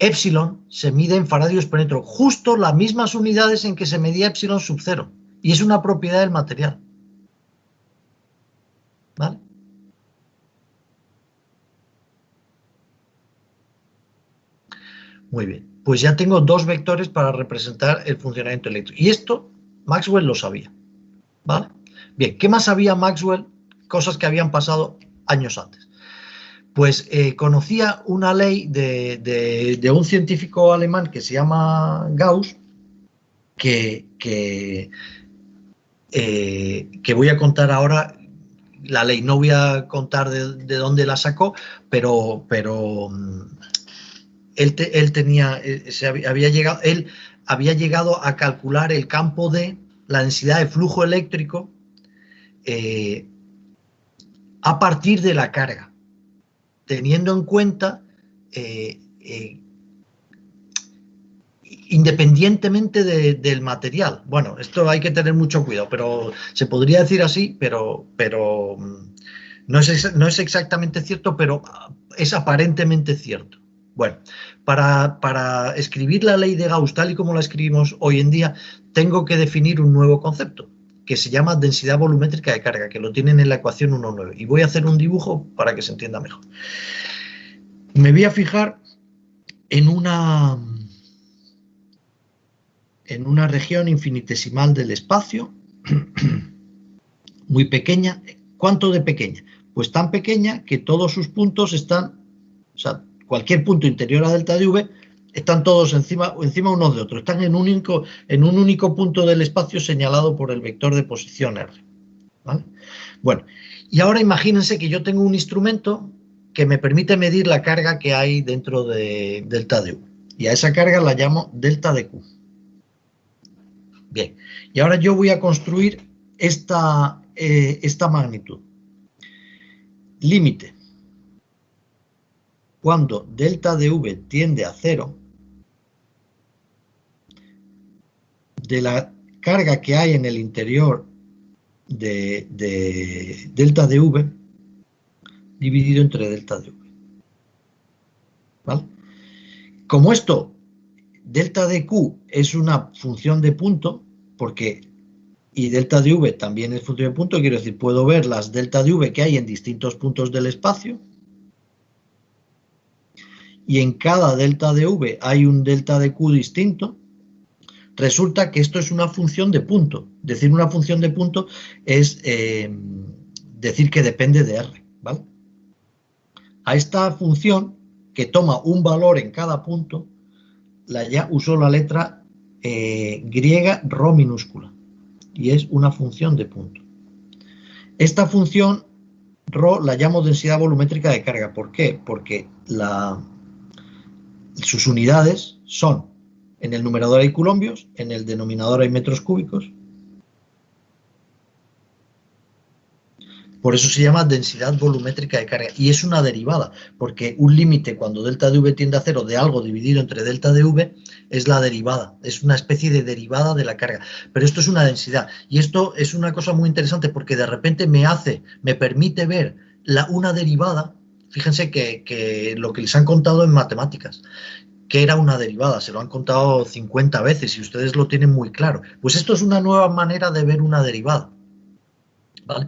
Epsilon se mide en faradios por metro, justo las mismas unidades en que se medía epsilon sub 0, y es una propiedad del material. ¿Vale? Muy bien, pues ya tengo 2 vectores para representar el funcionamiento eléctrico. Y esto Maxwell lo sabía. ¿Vale? Bien, ¿qué más sabía Maxwell? Cosas que habían pasado años antes. Pues conocía una ley de un científico alemán que se llama Gauss, que voy a contar ahora la ley. No voy a contar de dónde la sacó, pero él había llegado a calcular el campo de la densidad de flujo eléctrico a partir de la carga, teniendo en cuenta, independientemente del material. Bueno, esto hay que tener mucho cuidado, pero se podría decir así, pero no es exactamente cierto, pero es aparentemente cierto. Bueno, para escribir la ley de Gauss tal y como la escribimos hoy en día, tengo que definir un nuevo concepto, que se llama densidad volumétrica de carga, que lo tienen en la ecuación 1,9. Y voy a hacer un dibujo para que se entienda mejor. Me voy a fijar en una región infinitesimal del espacio, muy pequeña. ¿Cuánto de pequeña? Pues tan pequeña que todos sus puntos están, o sea, cualquier punto interior a delta de V Están todos encima unos de otros. Están en un único punto del espacio señalado por el vector de posición R. ¿Vale? Bueno, y ahora imagínense que yo tengo un instrumento que me permite medir la carga que hay dentro de delta de U. Y a esa carga la llamo delta de Q. Bien, y ahora yo voy a construir esta magnitud. Límite. Cuando delta de V tiende a 0, de la carga que hay en el interior de delta de V dividido entre delta de V. ¿Vale? Como esto, delta de Q es una función de punto, y delta de V también es función de punto, quiero decir, puedo ver las delta de V que hay en distintos puntos del espacio, y en cada delta de V hay un delta de Q distinto. Resulta que esto es una función de punto. Decir una función de punto es decir que depende de R, ¿vale? A esta función, que toma un valor en cada punto, ya uso la letra griega ρ minúscula, y es una función de punto. Esta función ρ la llamo densidad volumétrica de carga. ¿Por qué? Porque sus unidades son: en el numerador hay coulombios, en el denominador hay metros cúbicos. Por eso se llama densidad volumétrica de carga. Y es una derivada, porque un límite cuando delta de V tiende a 0 de algo dividido entre delta de V es la derivada. Es una especie de derivada de la carga. Pero esto es una densidad. Y esto es una cosa muy interesante porque de repente me permite ver una derivada. Fíjense que lo que les han contado en matemáticas, que era una derivada, se lo han contado 50 veces y ustedes lo tienen muy claro. Pues esto es una nueva manera de ver una derivada, ¿vale?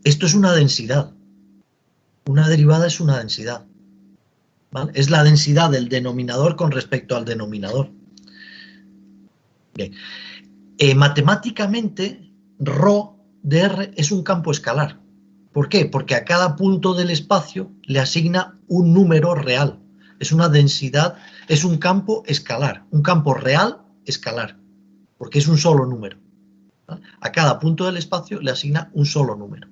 Esto es una densidad. Una derivada es una densidad, ¿vale? Es la densidad del denominador con respecto al denominador. Bien. Matemáticamente, ρ de R es un campo escalar. ¿Por qué? Porque a cada punto del espacio le asigna un número real. Es una densidad, es un campo escalar, un campo real escalar, porque es un solo número, ¿vale? A cada punto del espacio le asigna un solo número.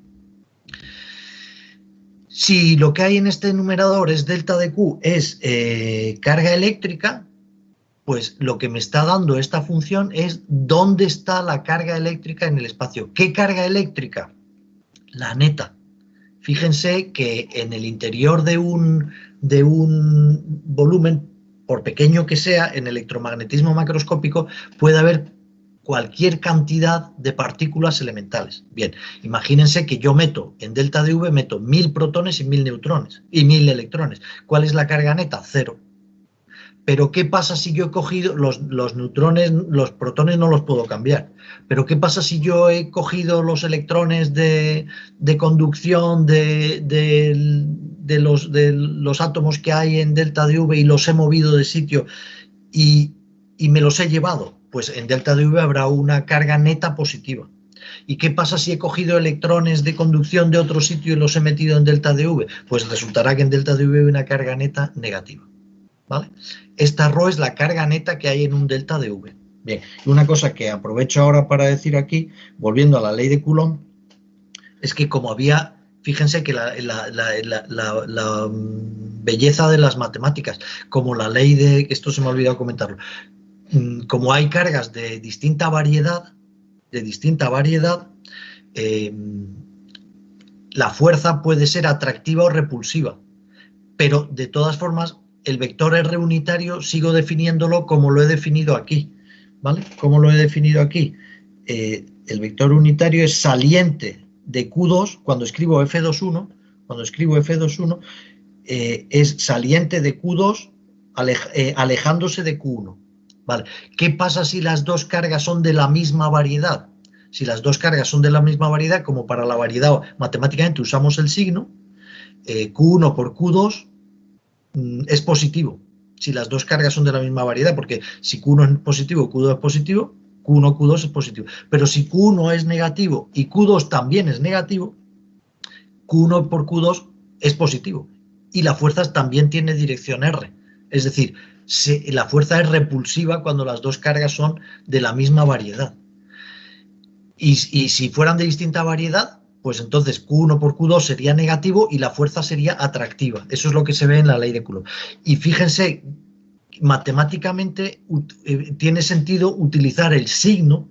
Si lo que hay en este numerador es delta de Q, es carga eléctrica, pues lo que me está dando esta función es dónde está la carga eléctrica en el espacio. ¿Qué carga eléctrica? La neta. Fíjense que en el interior de un volumen, por pequeño que sea, en electromagnetismo macroscópico puede haber cualquier cantidad de partículas elementales. Bien, imagínense que yo meto en delta de V, meto 1000 protones y 1000 neutrones y 1000 electrones. ¿Cuál es la carga neta? 0. Pero ¿qué pasa si yo he cogido los neutrones, los protones no los puedo cambiar? Pero ¿qué pasa si yo he cogido los electrones de conducción de los átomos que hay en delta de V y los he movido de sitio y me los he llevado? Pues en delta de V habrá una carga neta positiva. ¿Y qué pasa si he cogido electrones de conducción de otro sitio y los he metido en delta de V? Pues resultará que en delta de V hay una carga neta negativa, ¿vale? Esta ρ es la carga neta que hay en un delta de V. Bien, y una cosa que aprovecho ahora para decir aquí, volviendo a la ley de Coulomb, es que como había, fíjense que la belleza de las matemáticas, como la ley de, esto se me ha olvidado comentarlo, como hay cargas de distinta variedad, la fuerza puede ser atractiva o repulsiva, pero de todas formas el vector R unitario sigo definiéndolo como lo he definido aquí, ¿vale? ¿Cómo lo he definido aquí? El vector unitario es saliente de Q2, cuando escribo F21, es saliente de Q2 alejándose de Q1. Vale. ¿Qué pasa si las dos cargas son de la misma variedad? Si las dos cargas son de la misma variedad, como para la variedad matemáticamente usamos el signo, Q1 por Q2 es positivo. Si las dos cargas son de la misma variedad, porque si Q1 es positivo, Q2 es positivo, Q1, Q2 es positivo. Pero si Q1 es negativo y Q2 también es negativo, Q1 por Q2 es positivo. Y la fuerza también tiene dirección R. Es decir, la fuerza es repulsiva cuando las dos cargas son de la misma variedad. Y si fueran de distinta variedad, pues entonces Q1 por Q2 sería negativo y la fuerza sería atractiva. Eso es lo que se ve en la ley de Coulomb. Y fíjense, matemáticamente tiene sentido utilizar el signo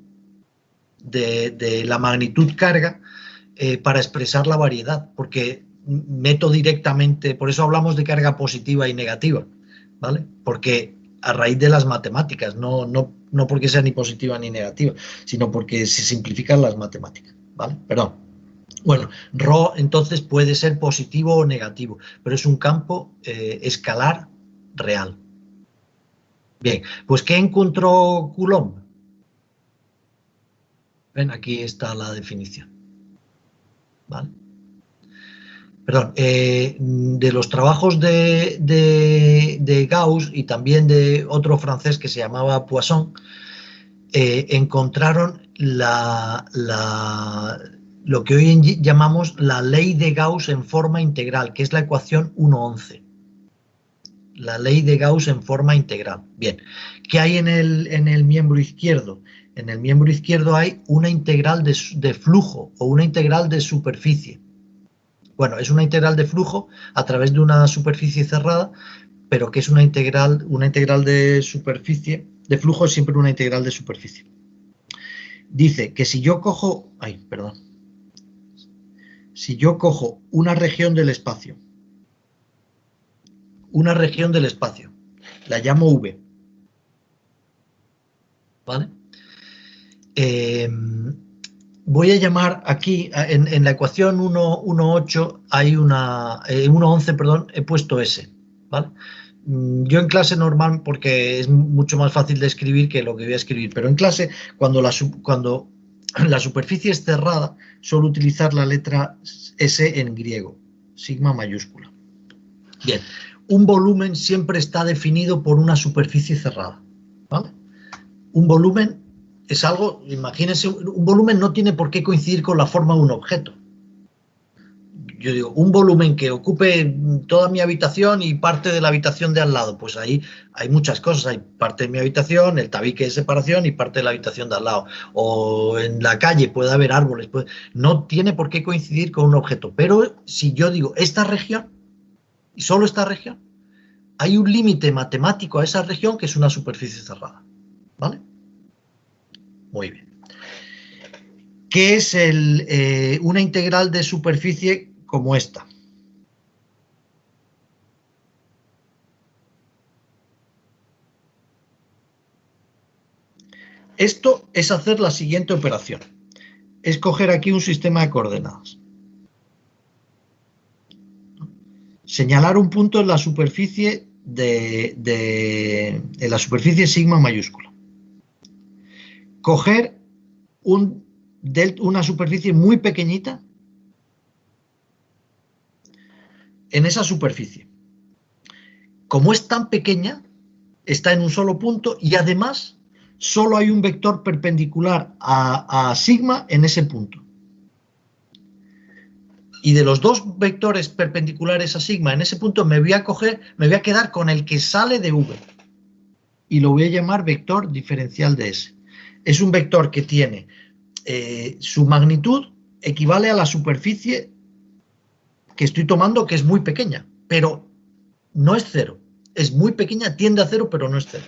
de la magnitud carga para expresar la variedad, porque meto directamente, por eso hablamos de carga positiva y negativa, ¿vale? Porque a raíz de las matemáticas, no porque sea ni positiva ni negativa, sino porque se simplifican las matemáticas, ¿vale? Perdón. Bueno, ρ entonces puede ser positivo o negativo, pero es un campo escalar real. Bien, pues ¿qué encontró Coulomb? Ven, aquí está la definición. ¿Vale? Perdón, de los trabajos de Gauss y también de otro francés que se llamaba Poisson, encontraron lo que hoy llamamos la ley de Gauss en forma integral, que es la ecuación 1.11. La ley de Gauss en forma integral. Bien, ¿qué hay en el miembro izquierdo? En el miembro izquierdo hay una integral de flujo o una integral de superficie. Bueno, es una integral de flujo a través de una superficie cerrada, pero que es una integral de superficie, de flujo es siempre una integral de superficie. Dice que si yo cojo, si yo cojo una región del espacio, la llamo V, ¿vale? Voy a llamar aquí, en la ecuación 1.8 hay 1.11, perdón, he puesto S, ¿vale? Yo en clase normal, porque es mucho más fácil de escribir que lo que voy a escribir, pero en clase, cuando la superficie es cerrada, suelo utilizar la letra S en griego, sigma mayúscula. Bien, un volumen siempre está definido por una superficie cerrada, ¿vale? Un volumen es algo, imagínense, un volumen no tiene por qué coincidir con la forma de un objeto. Yo digo, un volumen que ocupe toda mi habitación y parte de la habitación de al lado, pues ahí hay muchas cosas, hay parte de mi habitación, el tabique de separación y parte de la habitación de al lado. O en la calle puede haber árboles, no tiene por qué coincidir con un objeto. Pero si yo digo esta región, y solo esta región, hay un límite matemático a esa región que es una superficie cerrada, ¿vale? Muy bien. ¿Qué es una integral de superficie como esta? Esto es hacer la siguiente operación. Es coger aquí un sistema de coordenadas. Señalar un punto en la superficie en la superficie sigma mayúscula. Coger una superficie muy pequeñita en esa superficie. Como es tan pequeña, está en un solo punto y además solo hay un vector perpendicular a sigma en ese punto. Y de los dos vectores perpendiculares a sigma en ese punto me voy a quedar con el que sale de V. Y lo voy a llamar vector diferencial de S. Es un vector que tiene su magnitud equivale a la superficie que estoy tomando, que es muy pequeña, pero no es cero. Es muy pequeña, tiende a cero, pero no es cero.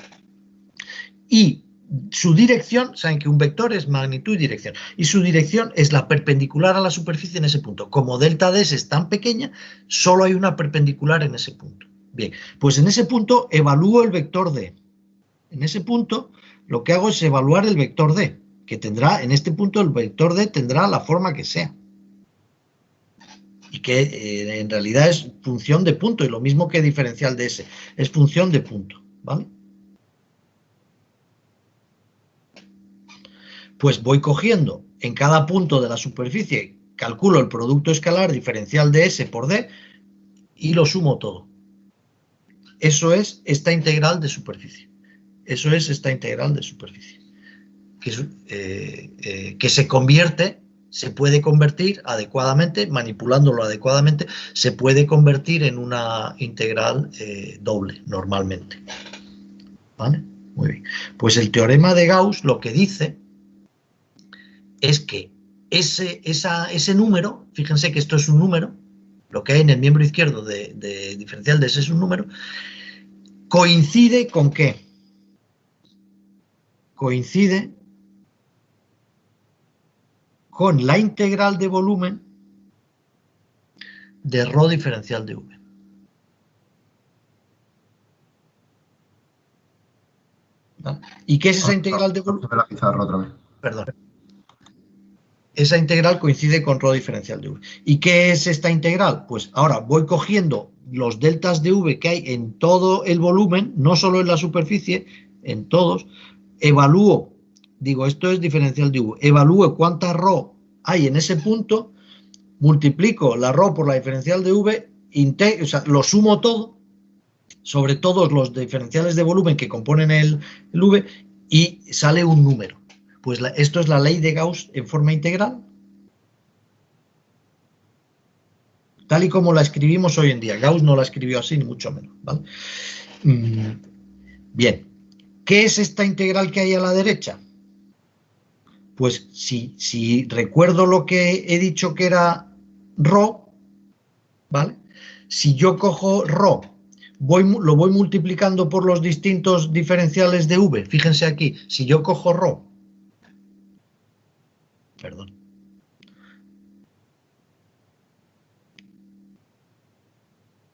Y su dirección, saben que un vector es magnitud y dirección, y su dirección es la perpendicular a la superficie en ese punto. Como delta de S es tan pequeña, solo hay una perpendicular en ese punto. Bien, pues en ese punto evalúo el vector D. En ese punto lo que hago es evaluar el vector D, que tendrá, en este punto el vector D tendrá la forma que sea. Y que en realidad es función de punto, y lo mismo que diferencial de S, es función de punto, ¿vale? Pues voy cogiendo en cada punto de la superficie, calculo el producto escalar diferencial de S por D y lo sumo todo. Eso es esta integral de superficie. Eso es esta integral de superficie. Que se puede convertir adecuadamente, manipulándolo adecuadamente, se puede convertir en una integral doble normalmente. ¿Vale? Muy bien. Pues el teorema de Gauss lo que dice es que ese número, fíjense que esto es un número, lo que hay en el miembro izquierdo de diferencial de ese es un número, coincide con ¿qué? Coincide con la integral de volumen de ρ diferencial de V. ¿Vale? ¿Y qué es esa integral de volumen? La pizarra otra vez. Perdón. Esa integral coincide con ρ diferencial de V. ¿Y qué es esta integral? Pues ahora voy cogiendo los deltas de V que hay en todo el volumen, no solo en la superficie, en todos, evalúo, digo, esto es diferencial de V, evalúo cuánta ρ hay en ese punto, multiplico la ρ por la diferencial de V, o sea, lo sumo todo, sobre todos los diferenciales de volumen que componen el V, y sale un número. Pues esto es la ley de Gauss en forma integral, tal y como la escribimos hoy en día. Gauss no la escribió así, ni mucho menos, ¿vale? Bien, ¿qué es esta integral que hay a la derecha? Pues si recuerdo lo que he dicho que era ρ, ¿vale? Si yo cojo ρ, lo voy multiplicando por los distintos diferenciales de V. Fíjense aquí, si yo cojo ρ, perdón,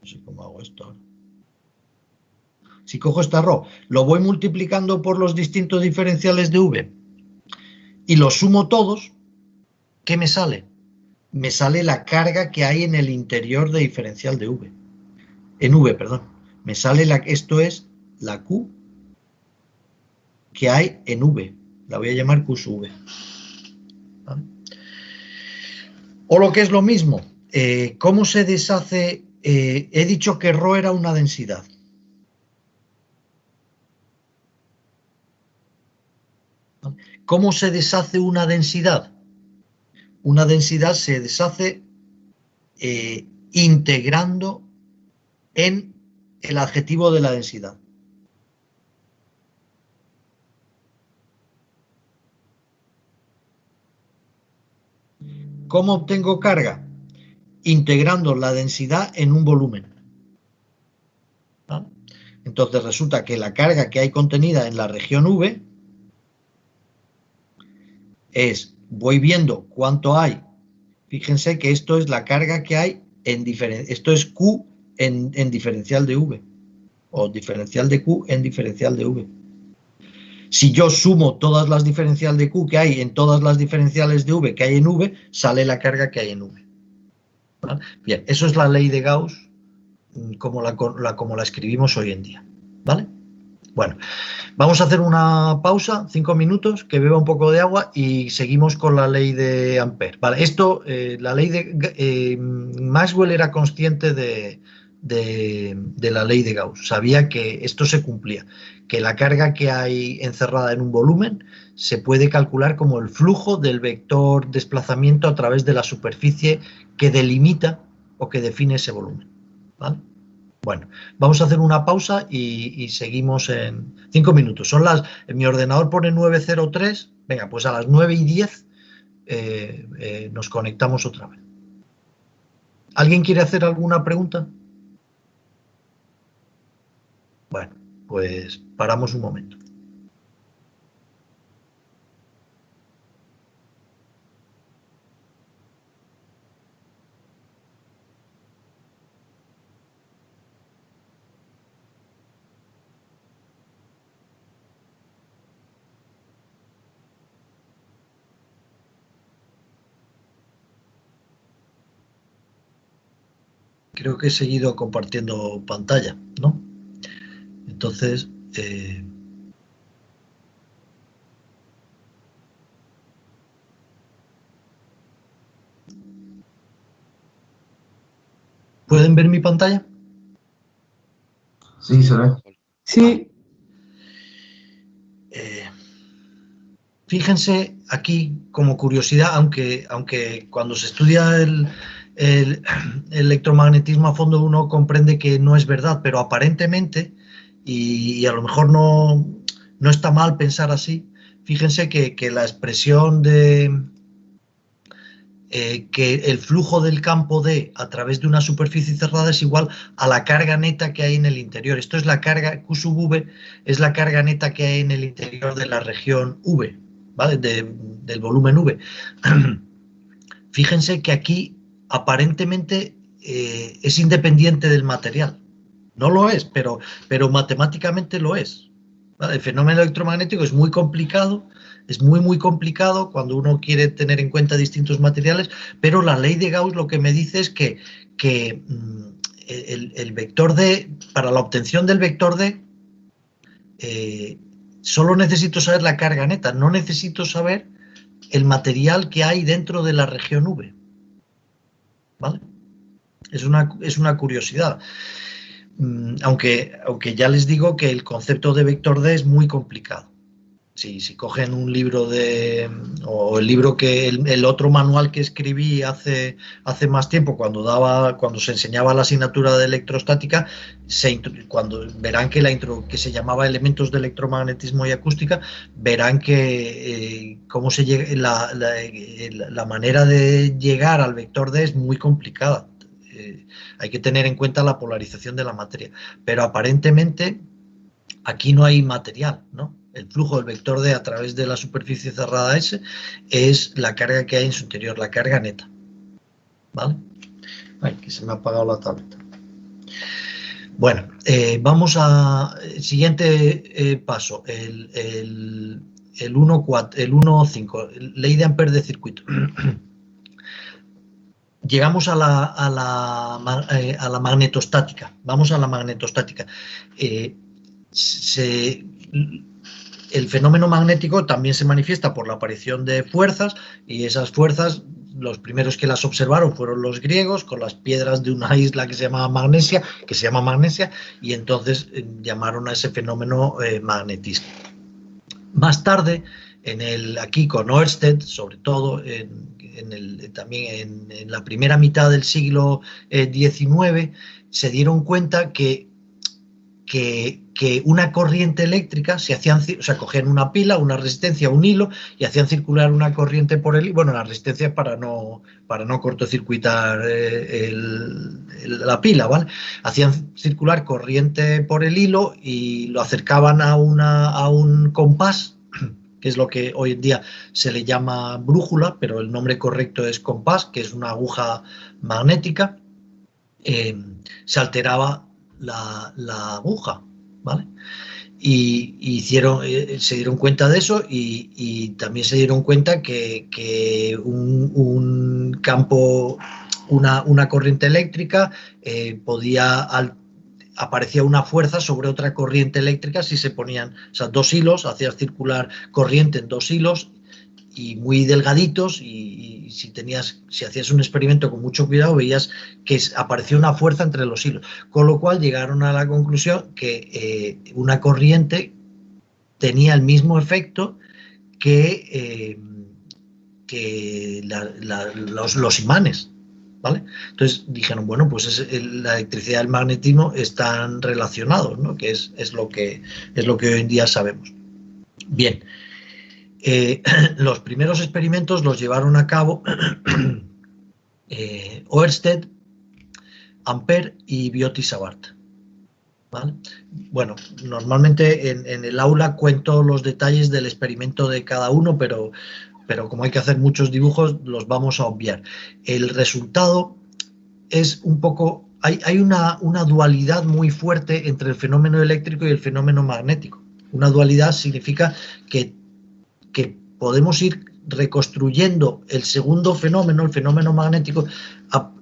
no sé cómo hago esto ahora. Si cojo esta ρ, lo voy multiplicando por los distintos diferenciales de V y los sumo todos, ¿qué me sale? Me sale la carga que hay en el interior de diferencial de V. En V, perdón. Me sale esto es la Q que hay en V. La voy a llamar Q sub V. ¿Vale? O lo que es lo mismo, ¿cómo se deshace? He dicho que ρ era una densidad. ¿Cómo se deshace una densidad? Una densidad se deshace integrando en el adjetivo de la densidad. ¿Cómo obtengo carga? Integrando la densidad en un volumen. ¿Vale? Entonces resulta que la carga que hay contenida en la región V voy viendo cuánto hay. Fíjense que esto es la carga que hay esto es Q en diferencial de V, o diferencial de Q en diferencial de V. Si yo sumo todas las diferenciales de Q que hay en todas las diferenciales de V que hay en V, sale la carga que hay en V. ¿Vale? Bien, eso es la ley de Gauss como la escribimos hoy en día. ¿Vale? Bueno, vamos a hacer una pausa, 5 minutos, que beba un poco de agua y seguimos con la ley de Ampère. Vale, esto, la ley de Maxwell era consciente de la ley de Gauss, sabía que esto se cumplía, que la carga que hay encerrada en un volumen se puede calcular como el flujo del vector desplazamiento a través de la superficie que delimita o que define ese volumen. ¿Vale? Bueno, vamos a hacer una pausa y seguimos en 5 minutos. En mi ordenador pone 9:03, venga, pues a las 9:10 nos conectamos otra vez. ¿Alguien quiere hacer alguna pregunta? Bueno, pues paramos un momento. Creo que he seguido compartiendo pantalla, ¿no? Entonces, ¿pueden ver mi pantalla? Sí, se ve. Sí. Fíjense aquí, como curiosidad, aunque cuando se estudia el electromagnetismo a fondo uno comprende que no es verdad, pero aparentemente y a lo mejor no está mal pensar así. Fíjense que la expresión de que el flujo del campo D a través de una superficie cerrada es igual a la carga neta que hay en el interior. Esto es la carga, Q sub V es la carga neta que hay en el interior de la región V, ¿vale? Del volumen V. Fíjense que aquí aparentemente es independiente del material. No lo es, pero matemáticamente lo es, ¿vale? El fenómeno electromagnético es muy complicado, es muy complicado cuando uno quiere tener en cuenta distintos materiales, pero la ley de Gauss lo que me dice es que el vector D, para la obtención del vector D, solo necesito saber la carga neta, no necesito saber el material que hay dentro de la región V, ¿vale? Es una curiosidad. Aunque ya les digo que el concepto de vector D es muy complicado. Si cogen un libro o el libro el otro manual que escribí hace más tiempo, cuando se enseñaba la asignatura de electrostática, cuando verán que se llamaba elementos de electromagnetismo y acústica, verán que cómo se llega, la manera de llegar al vector D es muy complicada. Hay que tener en cuenta la polarización de la materia, pero aparentemente aquí no hay material, ¿no? El flujo del vector D a través de la superficie cerrada S es la carga que hay en su interior, la carga neta, ¿vale? Ay, que se me ha apagado la tableta. Bueno, vamos al siguiente paso, el 1.5, ley de Ampère de circuito. Llegamos a la magnetostática. Vamos a la magnetostática. El fenómeno magnético también se manifiesta por la aparición de fuerzas, y esas fuerzas, los primeros que las observaron fueron los griegos, con las piedras de una isla que se llama Magnesia, y entonces llamaron a ese fenómeno magnetismo. Más tarde, aquí con Ørsted, sobre todo, también en la primera mitad del siglo XIX, se dieron cuenta que una corriente eléctrica, cogían una pila, una resistencia, un hilo, y hacían circular una corriente por el hilo, bueno, la resistencia para no cortocircuitar la pila, ¿vale? Hacían circular corriente por el hilo y lo acercaban a un compás, que es lo que hoy en día se le llama brújula, pero el nombre correcto es compás, que es una aguja magnética. Se alteraba la aguja, ¿vale? Y se dieron cuenta de eso, y también se dieron cuenta que un campo, una corriente eléctrica aparecía una fuerza sobre otra corriente eléctrica si se ponían, dos hilos, hacías circular corriente en dos hilos y muy delgaditos, y si hacías un experimento con mucho cuidado veías que apareció una fuerza entre los hilos, con lo cual llegaron a la conclusión que una corriente tenía el mismo efecto que los imanes, ¿vale? Entonces dijeron, bueno, pues la electricidad y el magnetismo están relacionados, ¿no? Que es lo que hoy en día sabemos. Bien. Los primeros experimentos los llevaron a cabo Ørsted, Ampère y Biot-Savart, ¿vale? Bueno, normalmente en el aula cuento los detalles del experimento de cada uno, pero como hay que hacer muchos dibujos, los vamos a obviar. El resultado es un poco... Hay una dualidad muy fuerte entre el fenómeno eléctrico y el fenómeno magnético. Una dualidad significa que podemos ir reconstruyendo el segundo fenómeno, el fenómeno magnético,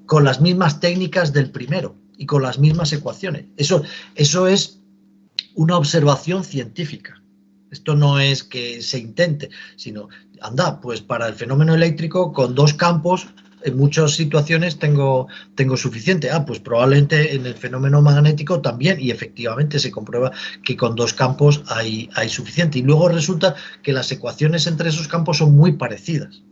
con las mismas técnicas del primero y con las mismas ecuaciones. Eso es una observación científica. Esto no es que se intente, sino, anda, pues para el fenómeno eléctrico con dos campos en muchas situaciones tengo suficiente. Pues probablemente en el fenómeno magnético también, y efectivamente se comprueba que con dos campos hay suficiente. Y luego resulta que las ecuaciones entre esos campos son muy parecidas,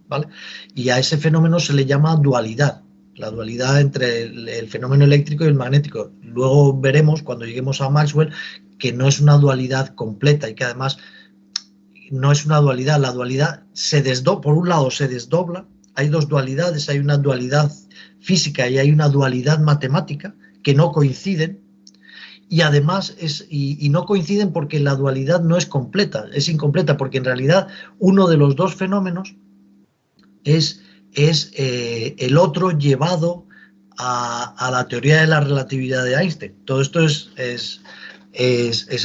¿vale? Y a ese fenómeno se le llama dualidad. la dualidad entre el fenómeno eléctrico y el magnético. Luego veremos, cuando lleguemos a Maxwell, que no es una dualidad completa y que además no es una dualidad. La dualidad se desdobla, por un lado se desdobla, hay dos dualidades, hay una dualidad física y hay una dualidad matemática que no coinciden, y además no coinciden porque la dualidad no es completa, es incompleta, porque en realidad uno de los dos fenómenos es el otro llevado a la teoría de la relatividad de Einstein. Todo esto es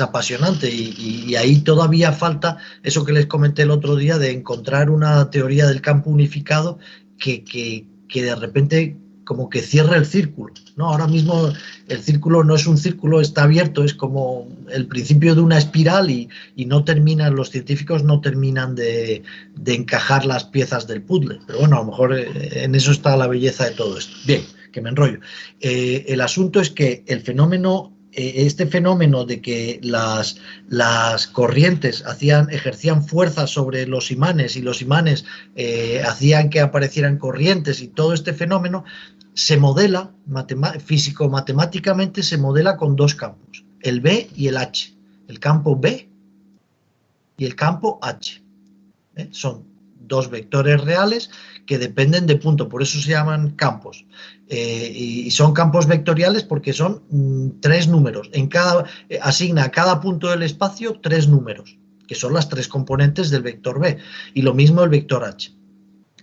apasionante y ahí todavía falta eso que les comenté el otro día, de encontrar una teoría del campo unificado que de repente como que cierre el círculo, ¿no? Ahora mismo el círculo no es un círculo, está abierto, es como el principio de una espiral y no terminan, los científicos no terminan de encajar las piezas del puzzle. Pero bueno, a lo mejor en eso está la belleza de todo esto. Bien, que me enrollo. El asunto es que el fenómeno, este fenómeno de que las corrientes ejercían fuerza sobre los imanes y los imanes hacían que aparecieran corrientes, y todo este fenómeno se modela físico-matemáticamente, se modela con dos campos, el B y el H, el campo B y el campo H. Son dos vectores reales que dependen de punto, por eso se llaman campos, y son campos vectoriales porque son tres números, asigna a cada punto del espacio tres números, que son las tres componentes del vector B, y lo mismo el vector H.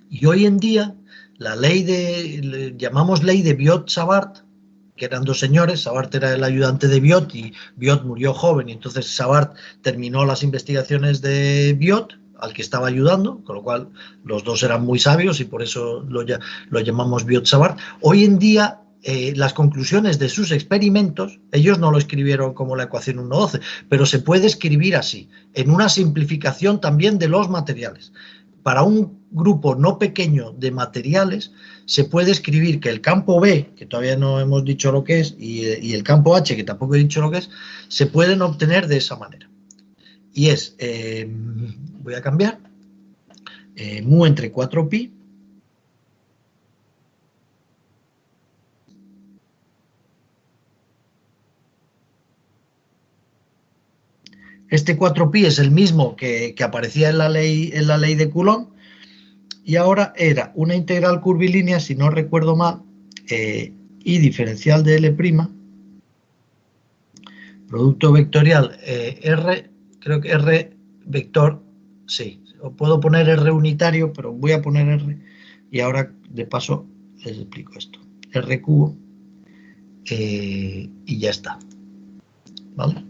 Y hoy en día la llamamos ley de Biot-Savart, que eran dos señores. Savart era el ayudante de Biot y Biot murió joven, y entonces Savart terminó las investigaciones de Biot, al que estaba ayudando, con lo cual los dos eran muy sabios y por eso lo llamamos Biot-Savart. Hoy en día las conclusiones de sus experimentos, ellos no lo escribieron como la ecuación 1.12, pero se puede escribir así, en una simplificación también de los materiales. Para un grupo no pequeño de materiales se puede escribir que el campo B, que todavía no hemos dicho lo que es, y el campo H, que tampoco he dicho lo que es, se pueden obtener de esa manera. Y es, voy a cambiar, mu entre 4pi este 4pi es el mismo que aparecía en la ley de Coulomb, y ahora era una integral curvilínea, si no recuerdo mal, y diferencial de L', producto vectorial R, creo que R vector, sí, puedo poner R unitario, pero voy a poner R, y ahora de paso les explico esto, R cubo, y ya está, ¿vale?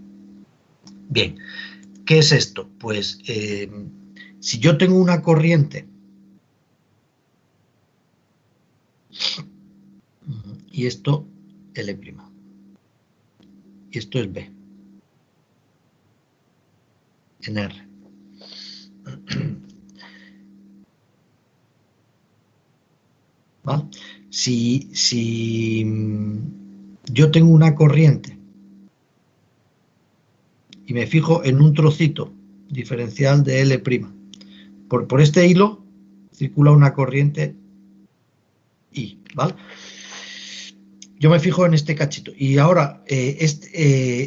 Bien, ¿qué es esto? Pues si yo tengo una corriente y esto L', y esto es B en R. ¿Vale? Si yo tengo una corriente y me fijo en un trocito diferencial de L', por este hilo circula una corriente I, ¿vale? Yo me fijo en este cachito y ahora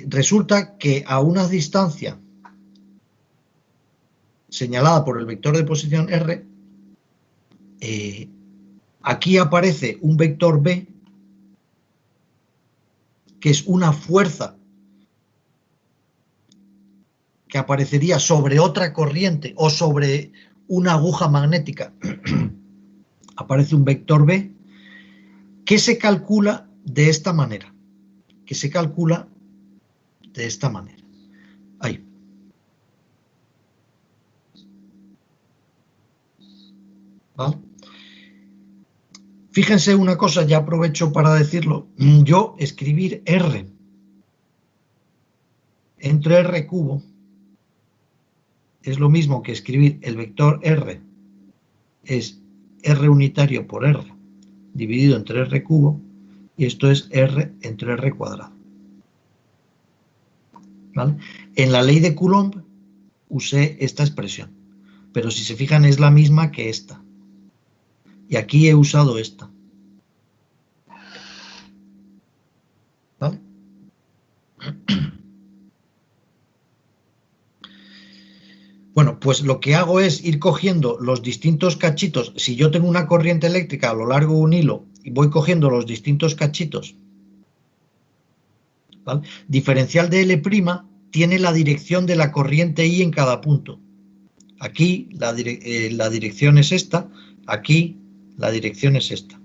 resulta que a una distancia señalada por el vector de posición R, aquí aparece un vector B, que es una fuerza que aparecería sobre otra corriente o sobre una aguja magnética. Aparece un vector B que se calcula de esta manera. Ahí. ¿Vale? Fíjense una cosa, ya aprovecho para decirlo. Yo escribir R entre R cubo es lo mismo que escribir el vector R es R unitario por R dividido entre R cubo, y esto es R entre R cuadrado. ¿Vale? En la ley de Coulomb usé esta expresión, pero si se fijan es la misma que esta. Y aquí he usado esta. pues lo que hago es ir cogiendo los distintos cachitos. Si yo tengo una corriente eléctrica a lo largo de un hilo y voy cogiendo los distintos cachitos, ¿vale? Diferencial de L' tiene la dirección de la corriente I en cada punto. Aquí la dirección es esta, aquí la dirección es esta.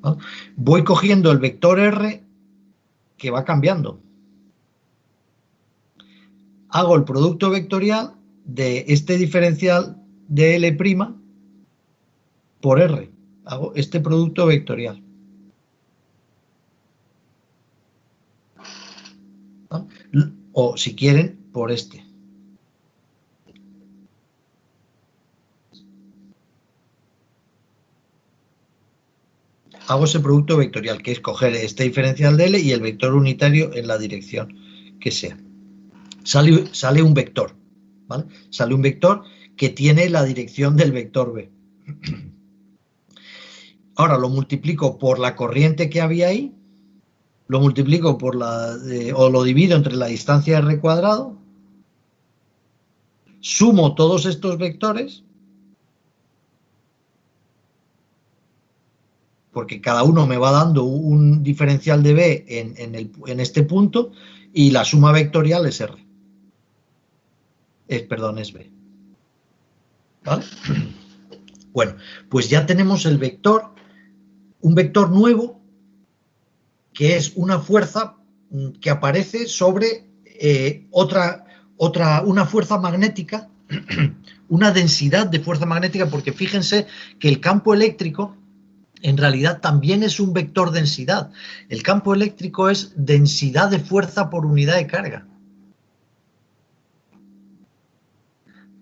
¿Vale? Voy cogiendo el vector R que va cambiando. Hago el producto vectorial de este diferencial de L' por R. Hago este producto vectorial. ¿Vale? O si quieren, por este. Hago ese producto vectorial, que es coger este diferencial de L y el vector unitario en la dirección que sea. Sale un vector, ¿vale? Sale un vector que tiene la dirección del vector B. Ahora lo multiplico por la corriente que había ahí, lo multiplico por o lo divido entre la distancia R cuadrado, sumo todos estos vectores, porque cada uno me va dando un diferencial de B en este punto, y la suma vectorial es R. Perdón, es B. ¿Vale? Bueno, pues ya tenemos el vector, un vector nuevo, que es una fuerza que aparece sobre una fuerza magnética, una densidad de fuerza magnética, porque fíjense que el campo eléctrico en realidad también es un vector densidad. El campo eléctrico es densidad de fuerza por unidad de carga.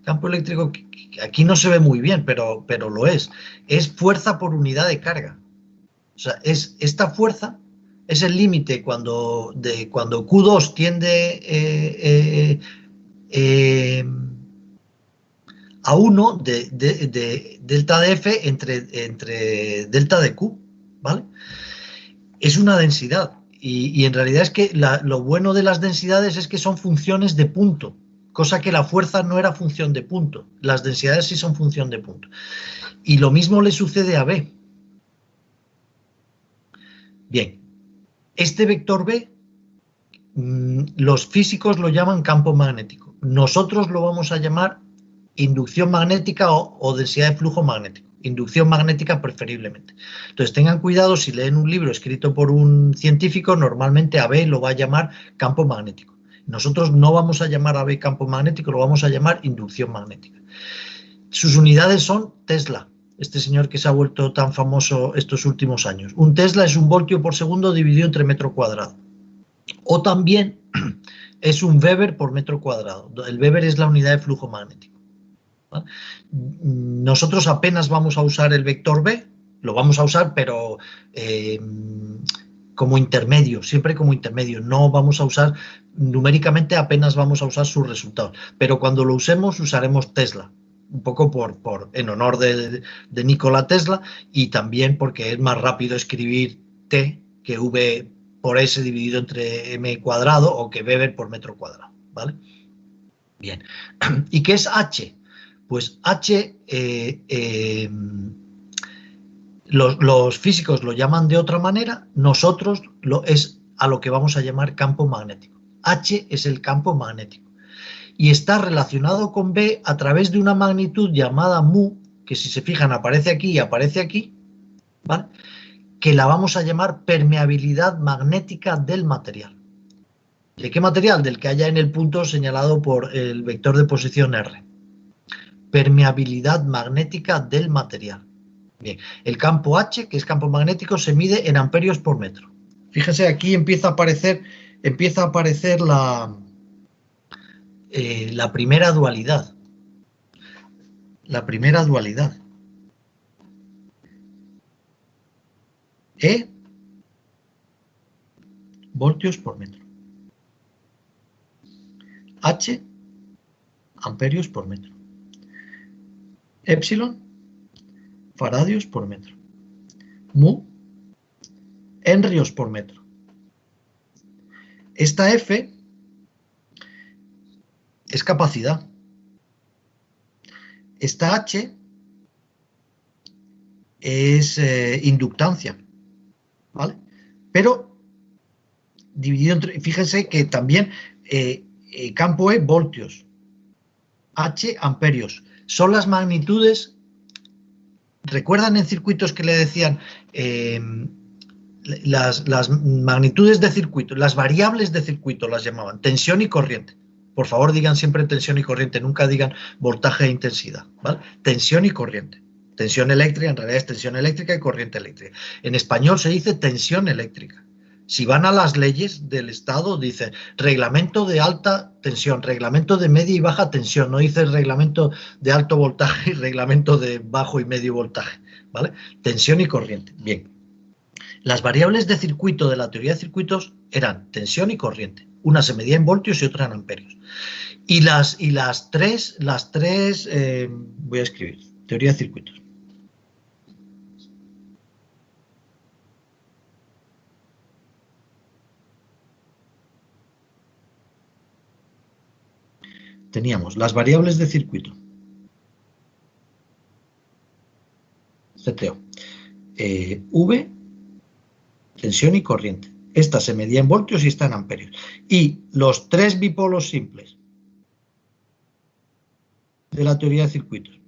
Campo eléctrico, aquí no se ve muy bien, pero lo es. Es fuerza por unidad de carga. O sea, esta fuerza es el límite cuando Q2 tiende a 1 de delta de F entre delta de Q, ¿vale? Es una densidad. Y en realidad es que lo bueno de las densidades es que son funciones de punto, cosa que la fuerza no era función de punto. Las densidades sí son función de punto. Y lo mismo le sucede a B. Bien, este vector B, los físicos lo llaman campo magnético. Nosotros lo vamos a llamar inducción magnética o densidad de flujo magnético. Inducción magnética preferiblemente. Entonces tengan cuidado, si leen un libro escrito por un científico, normalmente a B lo va a llamar campo magnético. Nosotros no vamos a llamar a B campo magnético, lo vamos a llamar inducción magnética. Sus unidades son Tesla, este señor que se ha vuelto tan famoso estos últimos años. Un Tesla es un voltio por segundo dividido entre metro cuadrado. O también es un Weber por metro cuadrado. El Weber es la unidad de flujo magnético. ¿Vale? Nosotros apenas vamos a usar el vector B, lo vamos a usar, pero como intermedio, siempre como intermedio. No vamos a usar, numéricamente apenas vamos a usar sus resultados, pero cuando lo usemos usaremos Tesla, un poco en honor de Nikola Tesla, y también porque es más rápido escribir T que V por S dividido entre M cuadrado, o que Weber por metro cuadrado, ¿vale? Bien. ¿Y qué es H? Pues H, los físicos lo llaman de otra manera, nosotros es a lo que vamos a llamar campo magnético. H es el campo magnético. Y está relacionado con B a través de una magnitud llamada mu, que si se fijan aparece aquí y aparece aquí, ¿vale? Que la vamos a llamar permeabilidad magnética del material. ¿De qué material? Del que haya en el punto señalado por el vector de posición R. Permeabilidad magnética del material. Bien, el campo H, que es campo magnético, se mide en amperios por metro. Fíjense, aquí empieza a aparecer la primera dualidad. La primera dualidad. E, voltios por metro. H, amperios por metro. Epsilon, faradios por metro. Mu, henrios por metro. Esta F es capacidad. esta H es inductancia, ¿vale? Pero dividido entre, fíjense que también campo E, voltios, H, amperios. Son las magnitudes, ¿recuerdan en circuitos que le decían las magnitudes de circuito, las variables de circuito las llamaban, tensión y corriente? Por favor, digan siempre tensión y corriente, nunca digan voltaje e intensidad, ¿vale? Tensión y corriente. Tensión eléctrica, en realidad es tensión eléctrica y corriente eléctrica. En español se dice tensión eléctrica. Si van a las leyes del Estado, dice reglamento de alta tensión, reglamento de media y baja tensión, no dice reglamento de alto voltaje y reglamento de bajo y medio voltaje, ¿vale? Tensión y corriente. Bien. Las variables de circuito de la teoría de circuitos eran tensión y corriente. Una se medía en voltios y otra en amperios. Y las tres, voy a escribir, teoría de circuitos. Teníamos las variables de circuito, CTO, V, tensión y corriente. Esta se medía en voltios y esta en amperios. Y los tres bipolos simples de la teoría de circuitos.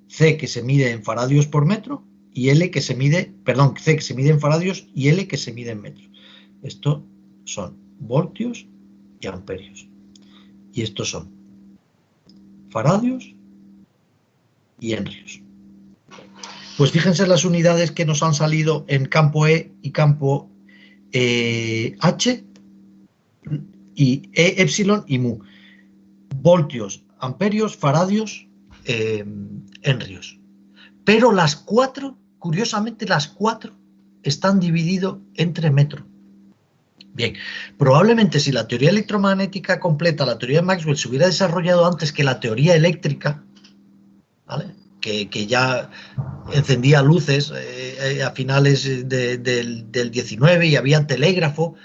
C, que se mide en faradios por metro, y L que se mide, perdón, C que se mide en faradios y L que se mide en metros. Esto son voltios y amperios. Y estos son faradios y henrios. Pues fíjense las unidades que nos han salido en campo E y campo H y E, epsilon y mu. Voltios, amperios, faradios, henrios. Pero las cuatro, curiosamente las cuatro, están divididas entre metro. Bien, probablemente si la teoría electromagnética completa, la teoría de Maxwell, se hubiera desarrollado antes que la teoría eléctrica, ¿vale? Que ya encendía luces a finales del 19 y había telégrafo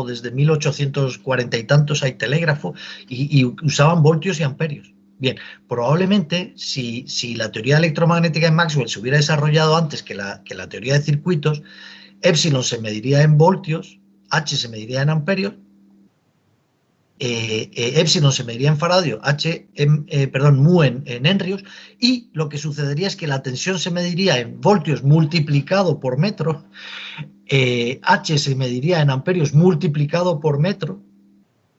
desde 1840 y tantos, hay telégrafo, y usaban voltios y amperios. Bien, probablemente si la teoría electromagnética de Maxwell se hubiera desarrollado antes que la teoría de circuitos, epsilon se mediría en voltios, H se mediría en amperios, epsilon se mediría en faradio, mu en henrios, y lo que sucedería es que la tensión se mediría en voltios multiplicado por metro, H se mediría en amperios multiplicado por metro,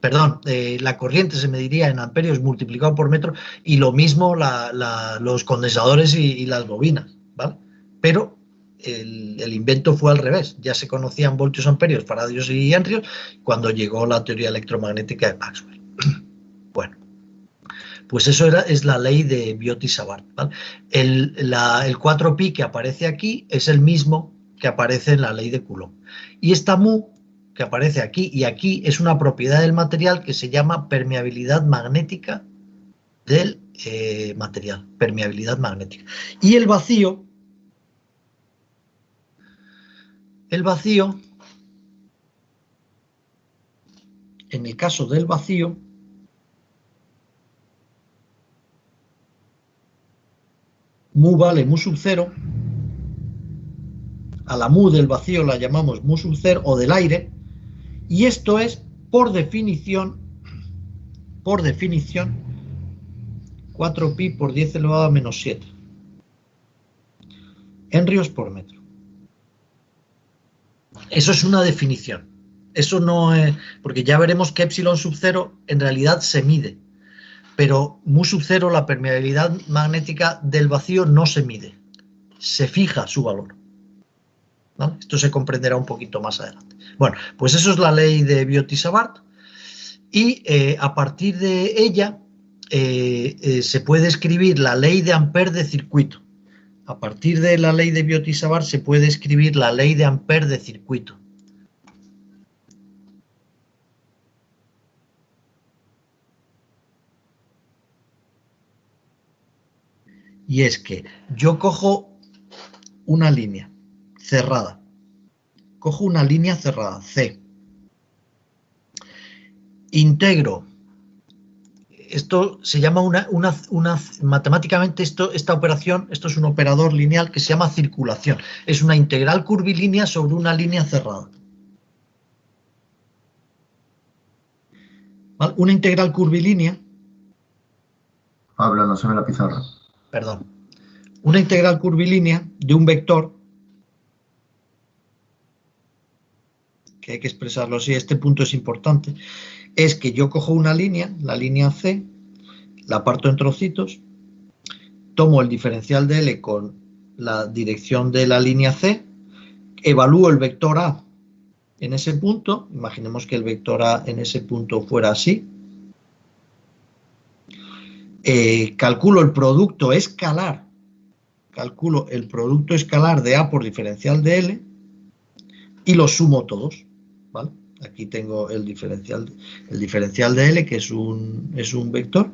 perdón, la corriente se mediría en amperios multiplicado por metro, y lo mismo los condensadores y las bobinas, ¿vale? Pero el invento fue al revés, ya se conocían voltios, amperios, faradios y henrios cuando llegó la teoría electromagnética de Maxwell. Bueno, pues eso es la ley de Biot-Savart, ¿vale? El 4pi que aparece aquí es el mismo que aparece en la ley de Coulomb. Y esta mu que aparece aquí y aquí es una propiedad del material que se llama permeabilidad magnética del material, permeabilidad magnética. Y el vacío, en el caso del vacío, mu vale mu sub 0, a la mu del vacío la llamamos mu sub 0 o del aire, y esto es, por definición, 4pi por 10 elevado a menos 7 henrios por metro. Eso es una definición. Eso no es, porque ya veremos que epsilon sub 0 en realidad se mide, pero mu sub 0, la permeabilidad magnética del vacío, no se mide, se fija su valor, ¿vale? Esto se comprenderá un poquito más adelante. Bueno, pues eso es la ley de Biot-Savart, y a partir de ella se puede escribir la ley de Ampère de circuito. A partir de la ley de Biot-Savart se puede escribir la ley de Ampère de circuito. Y es que yo cojo una línea cerrada, C, integro. Esto se llama matemáticamente esta operación, esto es un operador lineal que se llama circulación. Es una integral curvilínea sobre una línea cerrada. ¿Vale? Una integral curvilínea. Pablo, no se ve la pizarra. Perdón. Una integral curvilínea de un vector, que hay que expresarlo así, este punto es importante, es que yo cojo una línea, la línea C, la parto en trocitos, tomo el diferencial de L con la dirección de la línea C, evalúo el vector A en ese punto, imaginemos que el vector A en ese punto fuera así, calculo el producto escalar, de A por diferencial de L y los sumo todos, ¿vale? Aquí tengo el diferencial de L, que es un vector.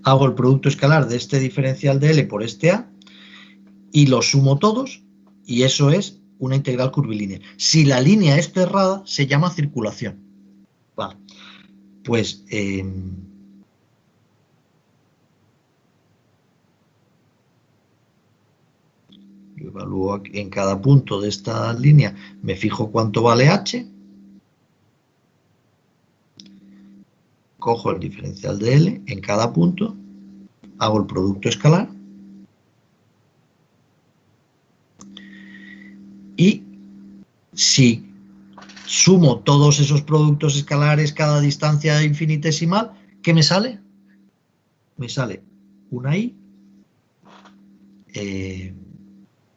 Hago el producto escalar de este diferencial de L por este A y los sumo todos y eso es una integral curvilínea. Si la línea es cerrada, se llama circulación. Vale. Pues yo evalúo en cada punto de esta línea, me fijo cuánto vale H, cojo el diferencial de L en cada punto, hago el producto escalar y si sumo todos esos productos escalares cada distancia infinitesimal, ¿qué me sale? Me sale una I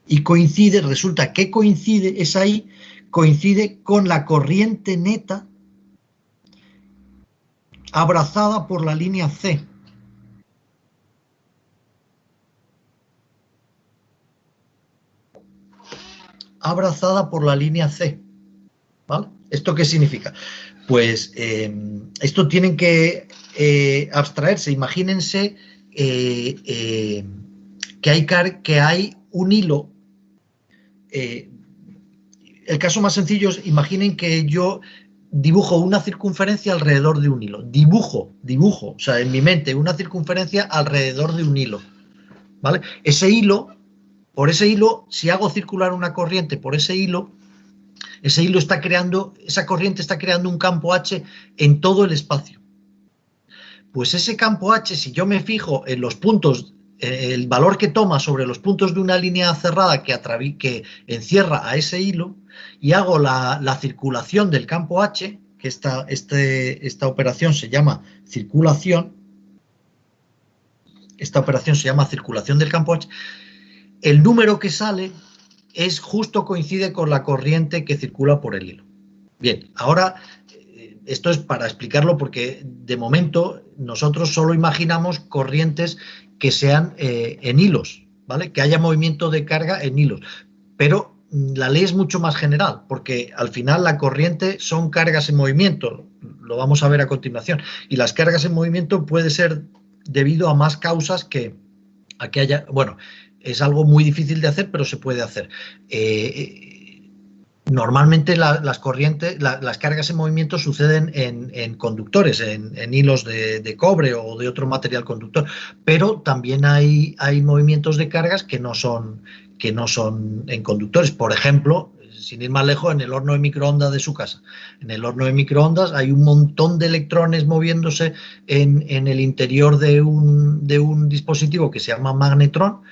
y coincide, resulta que coincide, esa I coincide con la corriente neta abrazada por la línea C. Abrazada por la línea C. ¿Vale? ¿Esto qué significa? Pues esto tienen que abstraerse. Imagínense que hay un hilo. El caso más sencillo es, imaginen que yo dibujo una circunferencia alrededor de un hilo. Dibujo, o sea, en mi mente, una circunferencia alrededor de un hilo. ¿Vale? Por ese hilo, si hago circular una corriente por ese hilo está creando, esa corriente está creando un campo H en todo el espacio. Pues ese campo H, si yo me fijo en los puntos, el valor que toma sobre los puntos de una línea cerrada que encierra a ese hilo, y hago la circulación del campo H, que esta operación se llama circulación, del campo H, el número que sale justo coincide con la corriente que circula por el hilo. Bien, ahora esto es para explicarlo porque de momento nosotros solo imaginamos corrientes que sean en hilos, ¿vale? Que haya movimiento de carga en hilos, pero la ley es mucho más general porque al final la corriente son cargas en movimiento, lo vamos a ver a continuación, y las cargas en movimiento puede ser debido a más causas que a que haya, bueno, es algo muy difícil de hacer, pero se puede hacer. Normalmente las cargas en movimiento suceden en conductores, en hilos de cobre o de otro material conductor, pero también hay movimientos de cargas que no son en conductores. Por ejemplo, sin ir más lejos, en el horno de microondas de su casa. En el horno de microondas hay un montón de electrones moviéndose en el interior de un dispositivo que se llama magnetrón,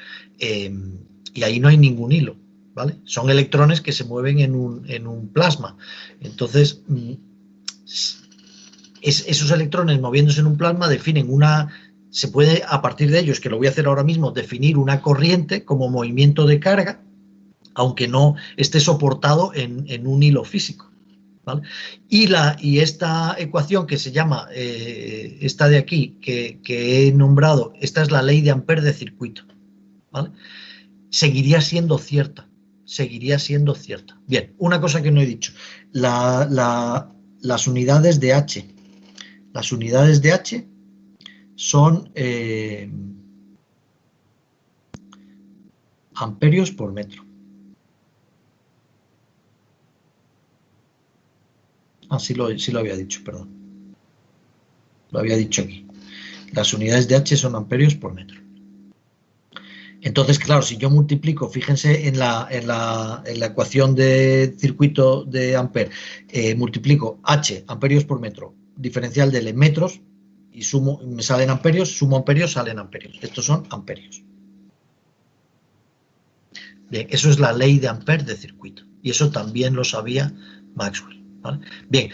y ahí no hay ningún hilo, ¿vale? Son electrones que se mueven en un plasma. Entonces, esos electrones moviéndose en un plasma definen se puede, a partir de ellos, que lo voy a hacer ahora mismo, definir una corriente como movimiento de carga, aunque no esté soportado en un hilo físico, ¿vale? Y esta ecuación que se llama, esta de aquí, que he nombrado, esta es la ley de Ampère de circuito, ¿vale? Seguiría siendo cierta. Bien, una cosa que no he dicho, las unidades de H. Las unidades de H son amperios por metro. Ah, sí lo había dicho, perdón. Lo había dicho aquí. Las unidades de H son amperios por metro. Entonces, claro, si yo multiplico, fíjense en la ecuación de circuito de Ampere, multiplico H, amperios por metro, diferencial de L, metros, y sumo, me salen amperios, sumo amperios, salen amperios. Estos son amperios. Bien, eso es la ley de Ampere de circuito. Y eso también lo sabía Maxwell, ¿vale? Bien,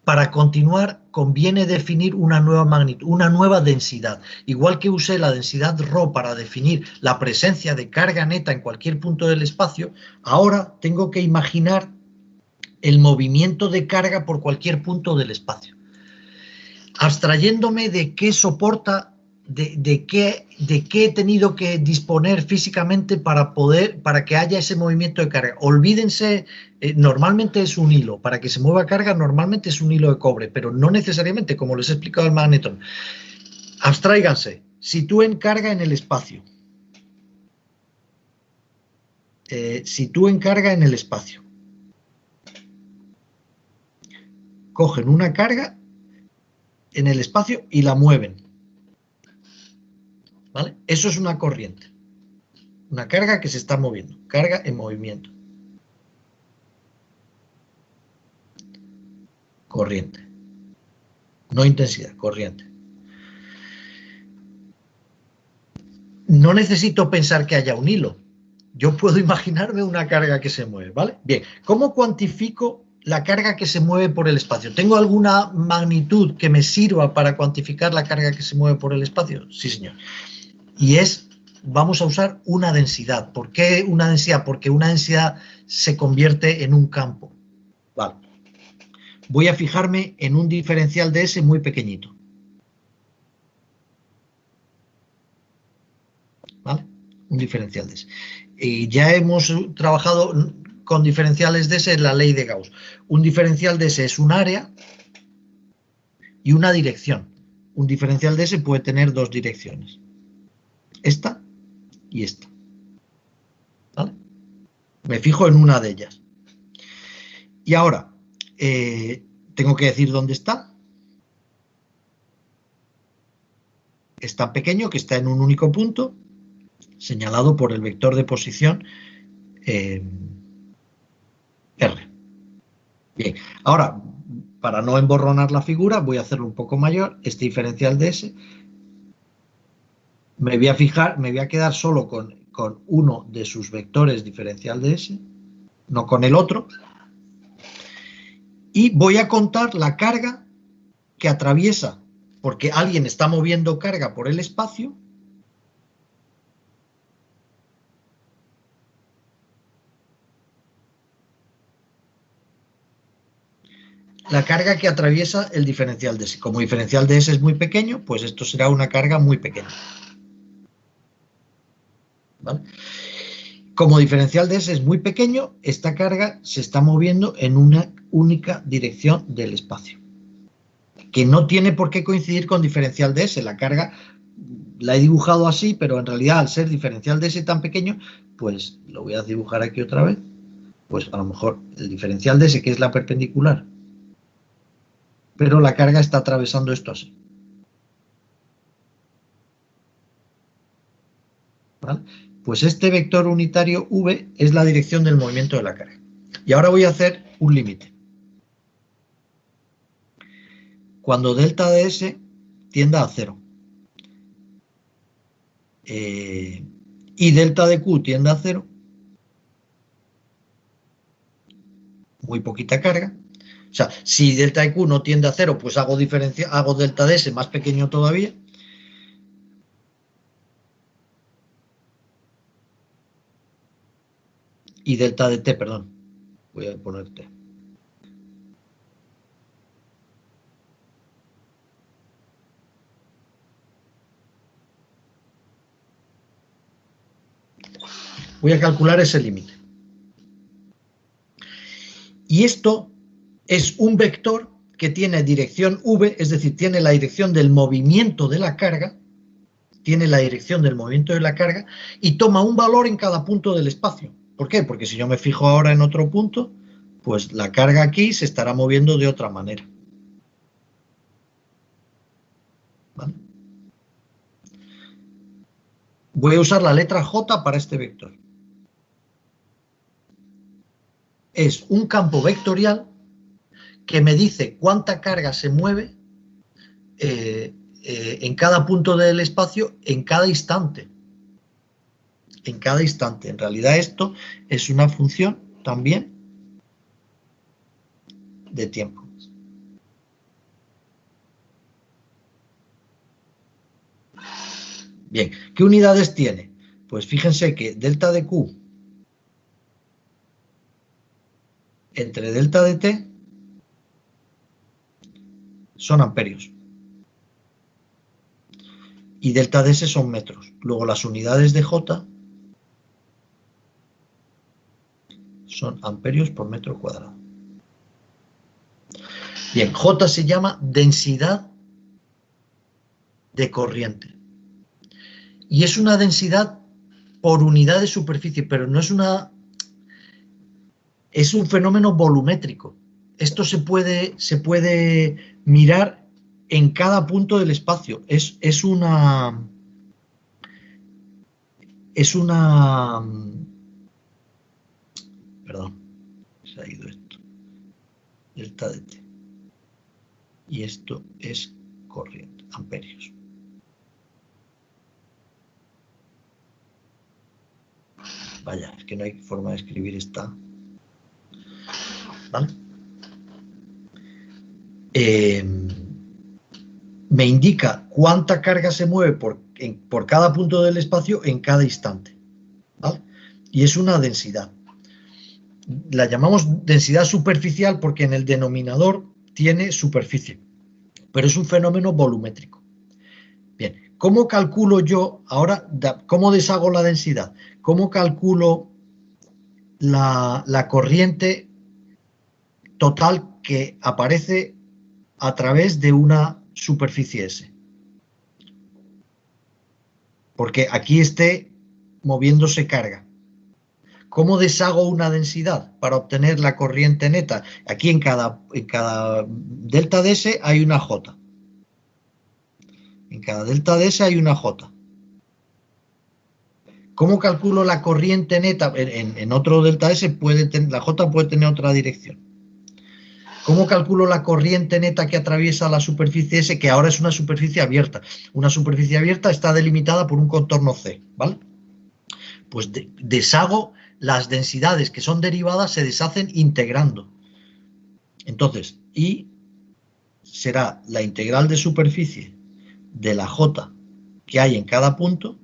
para continuar conviene definir una nueva magnitud, una nueva densidad. Igual que usé la densidad ρ para definir la presencia de carga neta en cualquier punto del espacio, ahora tengo que imaginar el movimiento de carga por cualquier punto del espacio. Abstrayéndome de qué soporta, de qué he tenido que disponer físicamente para que haya ese movimiento de carga. Olvídense, normalmente es un hilo, para que se mueva carga normalmente es un hilo de cobre, pero no necesariamente, como les he explicado el magnetón. Abstráiganse, sitúen carga en el espacio. Sitúen carga en el espacio. Cogen una carga en el espacio y la mueven. ¿Vale? Eso es una corriente. Una carga que se está moviendo. Carga en movimiento. Corriente. No intensidad, corriente. No necesito pensar que haya un hilo. Yo puedo imaginarme una carga que se mueve, ¿vale? Bien, ¿cómo cuantifico la carga que se mueve por el espacio? ¿Tengo alguna magnitud que me sirva para cuantificar la carga que se mueve por el espacio? Sí, señor. Y vamos a usar una densidad. ¿Por qué una densidad? Porque una densidad se convierte en un campo. Vale. Voy a fijarme en un diferencial de S muy pequeñito. ¿Vale? Un diferencial de S. Y ya hemos trabajado con diferenciales de S en la ley de Gauss. Un diferencial de S es un área y una dirección. Un diferencial de S puede tener dos direcciones. Esta y esta. ¿Vale? Me fijo en una de ellas. Y ahora, tengo que decir dónde está. Es tan pequeño que está en un único punto, señalado por el vector de posición R. Bien, ahora, para no emborronar la figura, voy a hacerlo un poco mayor. Este diferencial de S, me voy a quedar solo con uno de sus vectores diferencial de S, no con el otro. Y voy a contar la carga que atraviesa, porque alguien está moviendo carga por el espacio. La carga que atraviesa el diferencial de S. Como diferencial de S es muy pequeño, pues esto será una carga muy pequeña. ¿Vale? Como diferencial de S es muy pequeño, esta carga se está moviendo en una única dirección del espacio, que no tiene por qué coincidir con diferencial de S. La carga la he dibujado así, pero en realidad al ser diferencial de S tan pequeño, pues lo voy a dibujar aquí otra vez. Pues a lo mejor el diferencial de S, que es la perpendicular, pero la carga está atravesando esto así. ¿Vale? Pues este vector unitario V es la dirección del movimiento de la carga. Y ahora voy a hacer un límite. Cuando delta de S tienda a 0 y delta de Q tienda a 0, muy poquita carga. O sea, si delta de Q no tiende a 0, pues hago delta de S más pequeño todavía. Y delta de T, perdón. Voy a poner T. Voy a calcular ese límite. Y esto es un vector que tiene dirección V, es decir, tiene la dirección del movimiento de la carga, y toma un valor en cada punto del espacio. ¿Por qué? Porque si yo me fijo ahora en otro punto, pues la carga aquí se estará moviendo de otra manera. ¿Vale? Voy a usar la letra J para este vector. Es un campo vectorial que me dice cuánta carga se mueve en cada punto del espacio en cada instante. En cada instante. En realidad esto es una función también de tiempo. Bien, ¿qué unidades tiene? Pues fíjense que delta de Q entre delta de T son amperios. Y delta de S son metros. Luego las unidades de J son amperios por metro cuadrado. Bien, J se llama densidad de corriente. Y es una densidad por unidad de superficie, pero no es una... Es un fenómeno volumétrico. Esto se puede mirar en cada punto del espacio. Es una... Perdón, se ha ido esto. Delta de T. Y esto es corriente, amperios. Vaya, es que no hay forma de escribir esta. ¿Vale? Me indica cuánta carga se mueve por cada punto del espacio en cada instante. ¿Vale? Y es una densidad. La llamamos densidad superficial porque en el denominador tiene superficie, pero es un fenómeno volumétrico. Bien, ¿cómo calculo yo ahora, cómo deshago la densidad? ¿Cómo calculo la corriente total que aparece a través de una superficie S? Porque aquí esté moviéndose carga. ¿Cómo deshago una densidad para obtener la corriente neta? Aquí en cada delta de S hay una J. En cada delta de S hay una J. ¿Cómo calculo la corriente neta? En otro delta S la J puede tener otra dirección. ¿Cómo calculo la corriente neta que atraviesa la superficie S, que ahora es una superficie abierta? Una superficie abierta está delimitada por un contorno C, ¿vale? Pues deshago las densidades que son derivadas, se deshacen integrando. Entonces, I será la integral de superficie de la J que hay en cada punto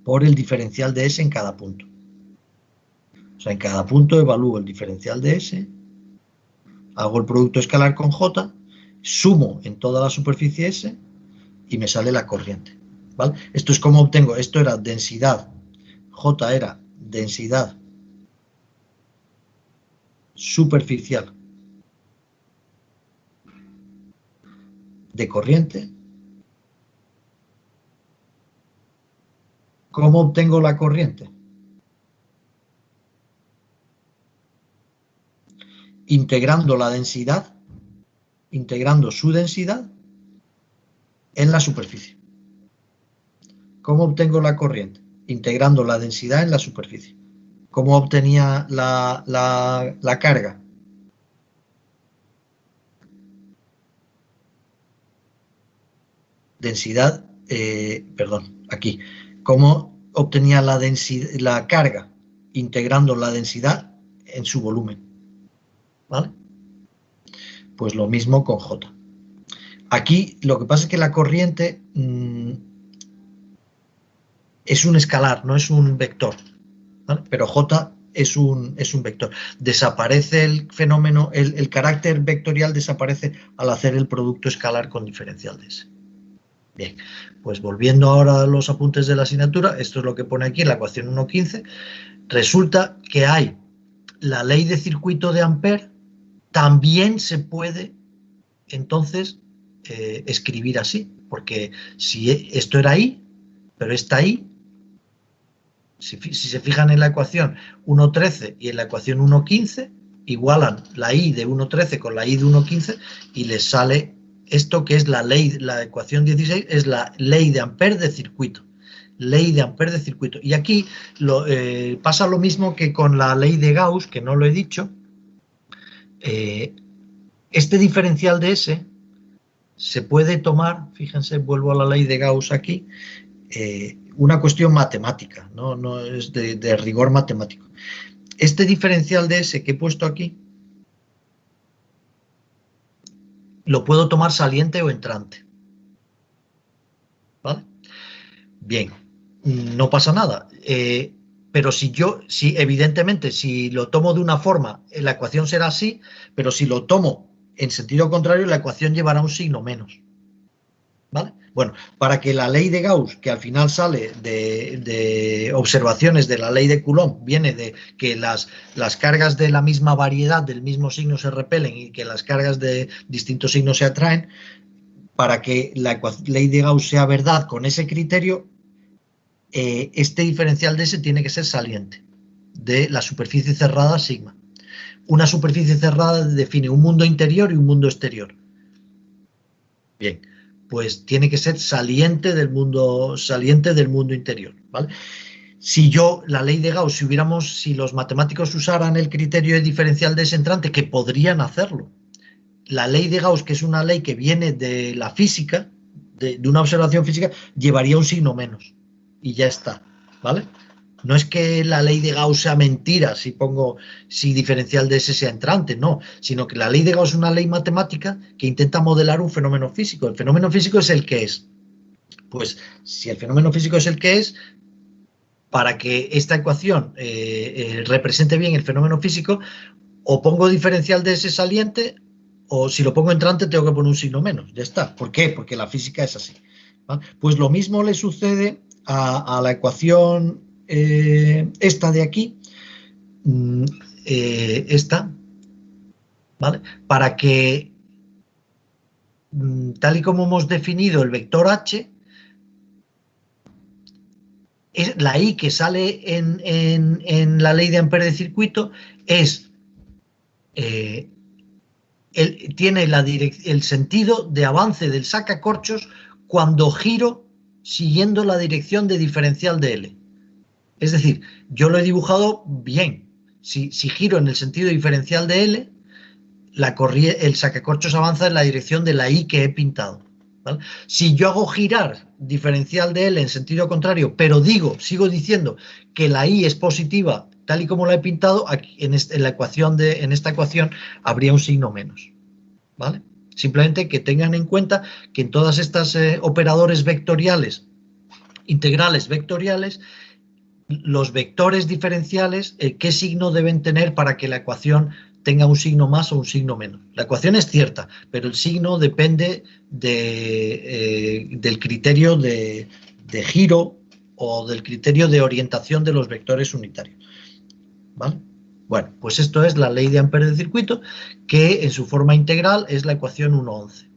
por el diferencial de S en cada punto. O sea, en cada punto evalúo el diferencial de S, hago el producto escalar con J, sumo en toda la superficie S y me sale la corriente. ¿Vale? Esto es como obtengo, esto era densidad, J era densidad superficial de corriente. ¿Cómo obtengo la corriente? Integrando la densidad, integrando su densidad en la superficie. ¿Cómo obtengo la corriente? Integrando la densidad en la superficie. ¿Cómo obtenía la carga? Densidad, perdón, aquí. ¿Cómo obtenía la carga? Integrando la densidad en su volumen. ¿Vale? Pues lo mismo con J. Aquí lo que pasa es que la corriente es un escalar, no es un vector, ¿vale? Pero J es un vector. Desaparece el fenómeno, el carácter vectorial desaparece al hacer el producto escalar con diferencial de S. Bien, pues volviendo ahora a los apuntes de la asignatura, esto es lo que pone aquí en la ecuación 1.15. Resulta que hay la ley de circuito de Ampère, también se puede entonces escribir así, porque si esto era I, pero está I, si se fijan en la ecuación 1,13 y en la ecuación 1,15, igualan la I de 1,13 con la I de 1,15 y les sale esto que es la ley, la ecuación 16 es la ley de Ampère de circuito. Ley de Ampère de circuito. Y aquí pasa lo mismo que con la ley de Gauss, que no lo he dicho. Este diferencial de S se puede tomar, fíjense, vuelvo a la ley de Gauss aquí, una cuestión matemática, no es de rigor matemático. Este diferencial de S que he puesto aquí lo puedo tomar saliente o entrante. ¿Vale? Bien, no pasa nada. Pero si evidentemente, si lo tomo de una forma, la ecuación será así, pero si lo tomo en sentido contrario, la ecuación llevará un signo menos. ¿Vale? Bueno, para que la ley de Gauss, que al final sale de observaciones de la ley de Coulomb, viene de que las cargas de la misma variedad, del mismo signo, se repelen y que las cargas de distintos signos se atraen, para que la ley de Gauss sea verdad con ese criterio, este diferencial de S tiene que ser saliente de la superficie cerrada sigma. Una superficie cerrada define un mundo interior y un mundo exterior. Bien, pues tiene que ser saliente del mundo interior, ¿vale? Si la ley de Gauss, si los matemáticos usaran el criterio de diferencial de S entrante, que podrían hacerlo, la ley de Gauss, que es una ley que viene de la física, de una observación física, llevaría un signo menos y ya está, ¿vale? No es que la ley de Gauss sea mentira si diferencial de S sea entrante, no, sino que la ley de Gauss es una ley matemática que intenta modelar un fenómeno físico. El fenómeno físico es el que es. Pues si el fenómeno físico es el que es, para que esta ecuación represente bien el fenómeno físico, o pongo diferencial de S saliente, o si lo pongo entrante tengo que poner un signo menos, ya está. ¿Por qué? Porque la física es así, ¿vale? Pues lo mismo le sucede a la ecuación esta de aquí, esta, ¿vale? Para que, tal y como hemos definido el vector H, es la I que sale en la ley de Ampère de circuito tiene el sentido de avance del sacacorchos cuando giro siguiendo la dirección de diferencial de L. Es decir, yo lo he dibujado bien. Si giro en el sentido diferencial de L, el sacacorchos avanza en la dirección de la I que he pintado, ¿vale? Si yo hago girar diferencial de L en sentido contrario, pero sigo diciendo que la I es positiva tal y como la he pintado, aquí, en esta ecuación habría un signo menos, ¿vale? Simplemente que tengan en cuenta que en todas estas operadores vectoriales, integrales vectoriales, los vectores diferenciales, ¿qué signo deben tener para que la ecuación tenga un signo más o un signo menos? La ecuación es cierta, pero el signo depende del criterio de giro o del criterio de orientación de los vectores unitarios, ¿vale? Bueno, pues esto es la ley de Ampère de circuito, que en su forma integral es la ecuación 1,11.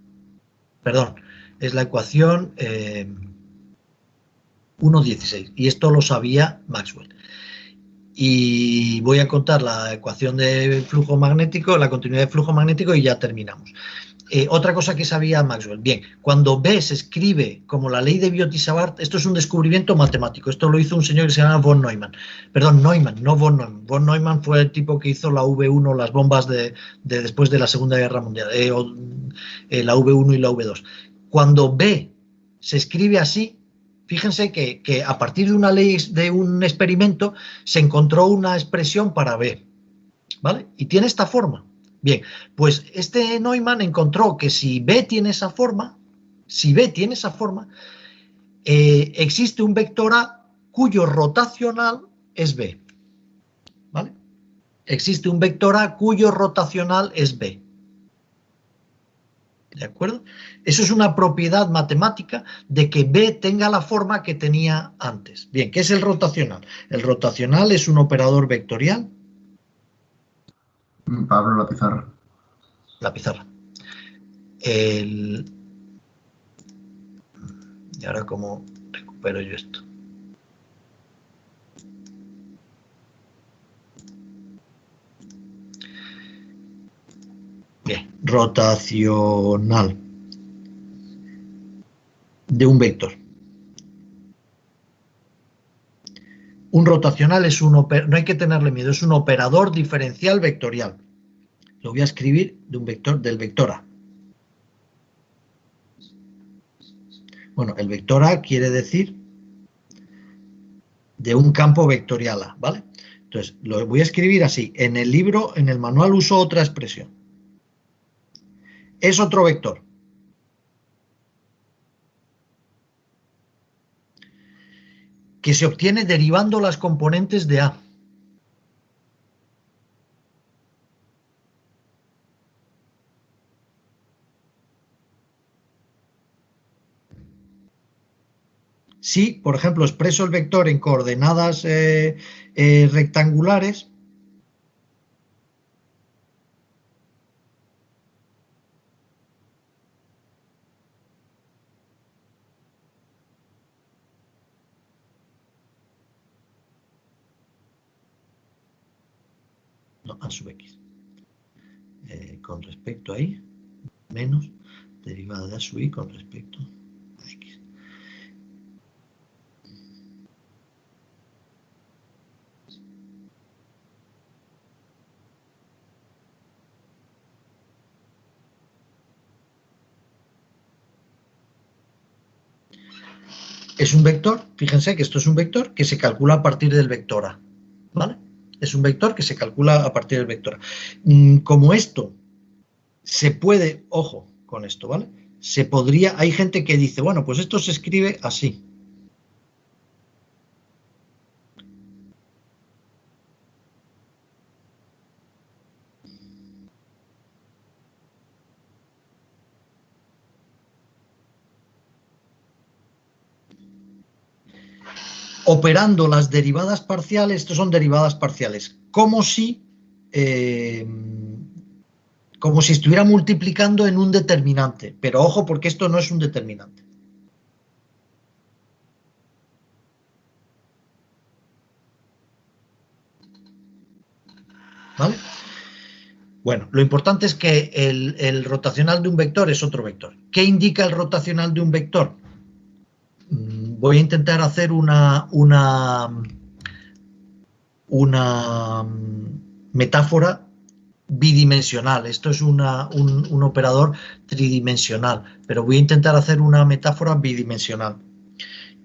Perdón, es la ecuación 1,16. Y esto lo sabía Maxwell. Y voy a contar la ecuación de flujo magnético, la continuidad de flujo magnético, y ya terminamos. Otra cosa que sabía Maxwell. Bien, cuando B se escribe como la ley de Biot-Savart, esto es un descubrimiento matemático. Esto lo hizo un señor que se llama von Neumann. Perdón, Neumann, no von Neumann. Von Neumann fue el tipo que hizo la V1, las bombas de después de la Segunda Guerra Mundial, la V1 y la V2. Cuando B se escribe así, fíjense que a partir de una ley, de un experimento, se encontró una expresión para B, ¿vale? Y tiene esta forma. Bien, pues este Neumann encontró que si B tiene esa forma, existe un vector A cuyo rotacional es B, ¿vale? Existe un vector A cuyo rotacional es B. ¿De acuerdo? Eso es una propiedad matemática de que B tenga la forma que tenía antes. Bien, ¿qué es el rotacional? El rotacional es un operador vectorial. Pablo, la pizarra. la pizarra. Y ahora, ¿cómo recupero yo esto? Bien, rotacional de un vector. Un rotacional es no hay que tenerle miedo, es un operador diferencial vectorial. Lo voy a escribir de un vector, del vector A. Bueno, el vector A quiere decir de un campo vectorial A, ¿vale? Entonces, lo voy a escribir así. En el libro, en el manual uso otra expresión. Es otro vector. Que se obtiene derivando las componentes de A. Si, por ejemplo, expreso el vector en coordenadas rectangulares, no, A sub x, con respecto a y, menos derivada de A sub y con respecto a x. Es un vector, fíjense que esto es un vector que se calcula a partir del vector A, ¿vale? Es un vector que se calcula a partir del vector A. Como esto se puede, ojo con esto, ¿vale? Se podría, hay gente que dice, bueno, pues esto se escribe así. Operando las derivadas parciales, estos son derivadas parciales, como si estuviera multiplicando en un determinante. Pero ojo, porque esto no es un determinante. ¿Vale? Bueno, lo importante es que el rotacional de un vector es otro vector. ¿Qué indica el rotacional de un vector? Voy a intentar hacer una metáfora bidimensional. Esto es un operador tridimensional, pero voy a intentar hacer una metáfora bidimensional.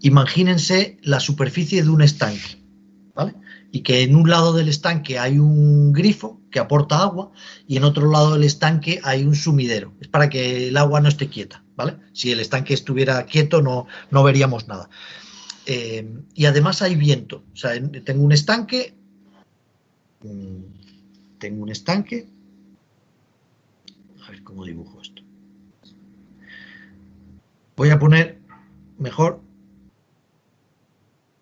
Imagínense la superficie de un estanque, ¿vale? Y que en un lado del estanque hay un grifo que aporta agua y en otro lado del estanque hay un sumidero. Es para que el agua no esté quieta, ¿vale? Si el estanque estuviera quieto no veríamos nada. Y además hay viento. O sea, tengo un estanque. A ver cómo dibujo esto. Voy a poner mejor